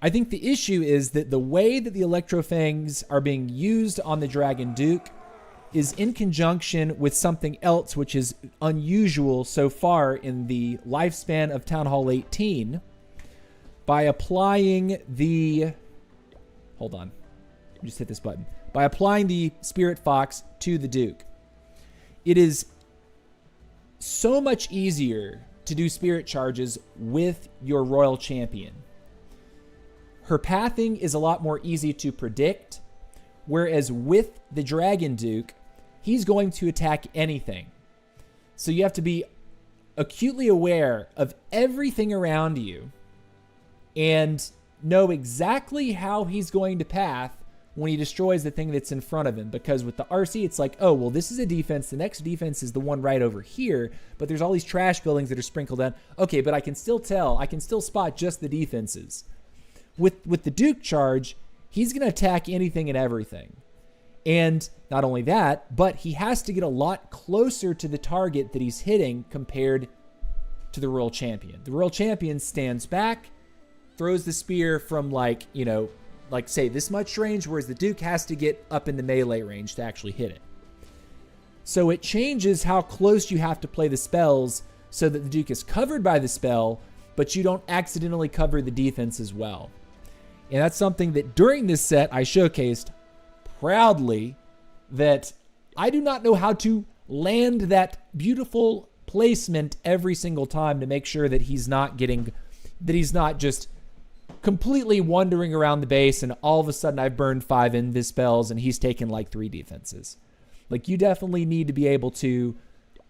I think the issue is that the way that the Electrofangs are being used on the Dragon Duke is in conjunction with something else which is unusual so far in the lifespan of Town Hall 18 by applying the... Hold on. Just hit this button. By applying the Spirit Fox to the Duke. It is so much easier to do Spirit Charges with your Royal Champion. Her pathing is a lot more easy to predict, whereas with the Dragon Duke, he's going to attack anything. So you have to be acutely aware of everything around you and know exactly how he's going to path when he destroys the thing that's in front of him. Because with the RC, it's like, oh, well, this is a defense. The next defense is the one right over here, but there's all these trash buildings that are sprinkled in. Okay, but I can still tell. I can still spot just the defenses. With the Duke charge, he's going to attack anything and everything. And not only that, but he has to get a lot closer to the target that he's hitting compared to the Royal Champion. The Royal Champion stands back, throws the spear from like say this much range, whereas the Duke has to get up in the melee range to actually hit it. So it changes how close you have to play the spells so that the Duke is covered by the spell, but you don't accidentally cover the defense as well. And that's something that during this set I showcased proudly, that I do not know how to land that beautiful placement every single time to make sure that he's not just completely wandering around the base and all of a sudden I've burned 5 invis spells and he's taken like 3 defenses. Like, you definitely need to be able to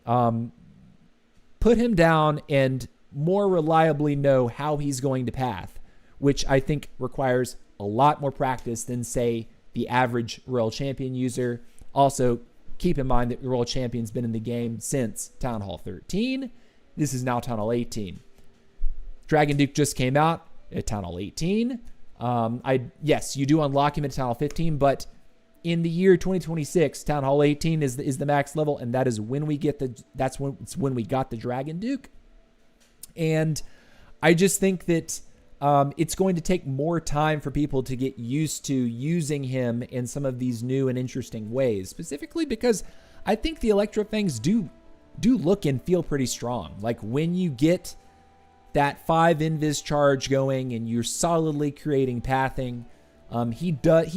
put him down and more reliably know how he's going to path, which I think requires a lot more practice than, say, the average Royal Champion user. Also, keep in mind that the Royal Champion's been in the game since Town Hall 13. This is now Town Hall 18. Dragon Duke just came out at Town Hall 18. Yes, you do unlock him at Town Hall 15, but in the year 2026, Town Hall 18 is the max level, and that is when we get when we got the Dragon Duke. And I just think that it's going to take more time for people to get used to using him in some of these new and interesting ways, specifically because I think the Electrofangs do look and feel pretty strong. Like, when you get that 5 invis charge going and you're solidly creating pathing, he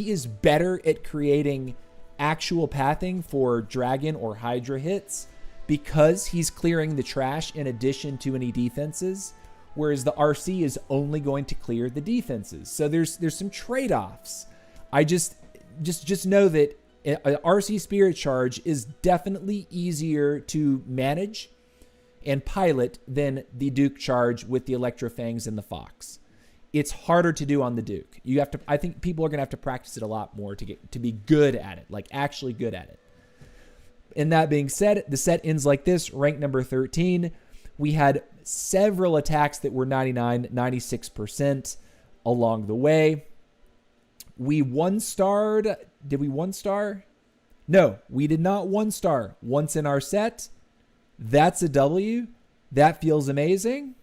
is better at creating actual pathing for Dragon or Hydra hits because he's clearing the trash in addition to any defenses, whereas the RC is only going to clear the defenses. So there's some trade-offs. I just know that a RC Spirit Charge is definitely easier to manage and pilot than the Duke Charge with the Electrofangs and the Fox. It's harder to do on the Duke. You have to. I think people are gonna have to practice it a lot more to be good at it, like actually good at it. And that being said, the set ends like this, rank number 13. We had several attacks that were 99, 96% along the way. We one-starred. Did we one-star? No, we did not one-star once in our set. That's a W. That feels amazing.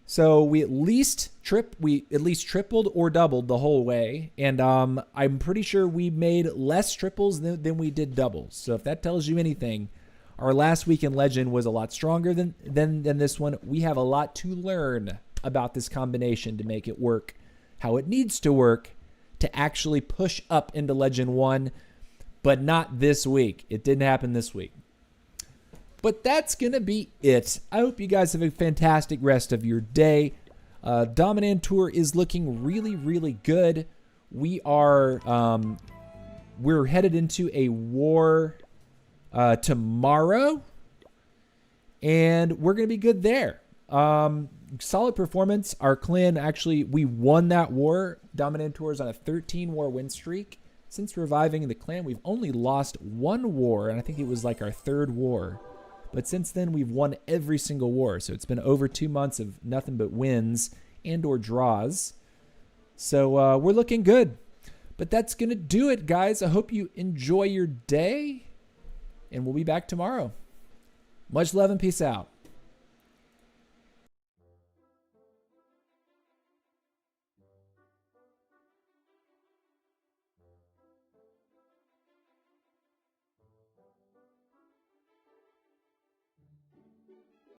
So we at least tripled or doubled the whole way. And I'm pretty sure we made less triples than we did doubles. So if that tells you anything, our last week in Legend was a lot stronger than this one. We have a lot to learn about this combination to make it work how it needs to work to actually push up into Legend 1, but not this week. It didn't happen this week. But that's going to be it. I hope you guys have a fantastic rest of your day. Dominant Tour is looking really, really good. We're headed into a war tomorrow, and we're going to be good there. Solid performance. Our clan, actually, we won that war. Dominant Tour is on a 13-war win streak. Since reviving the clan, we've only lost one war, and I think it was like our third war. But since then, we've won every single war. So it's been over 2 months of nothing but wins and or draws. So we're looking good. But that's going to do it, guys. I hope you enjoy your day. And we'll be back tomorrow. Much love and peace out.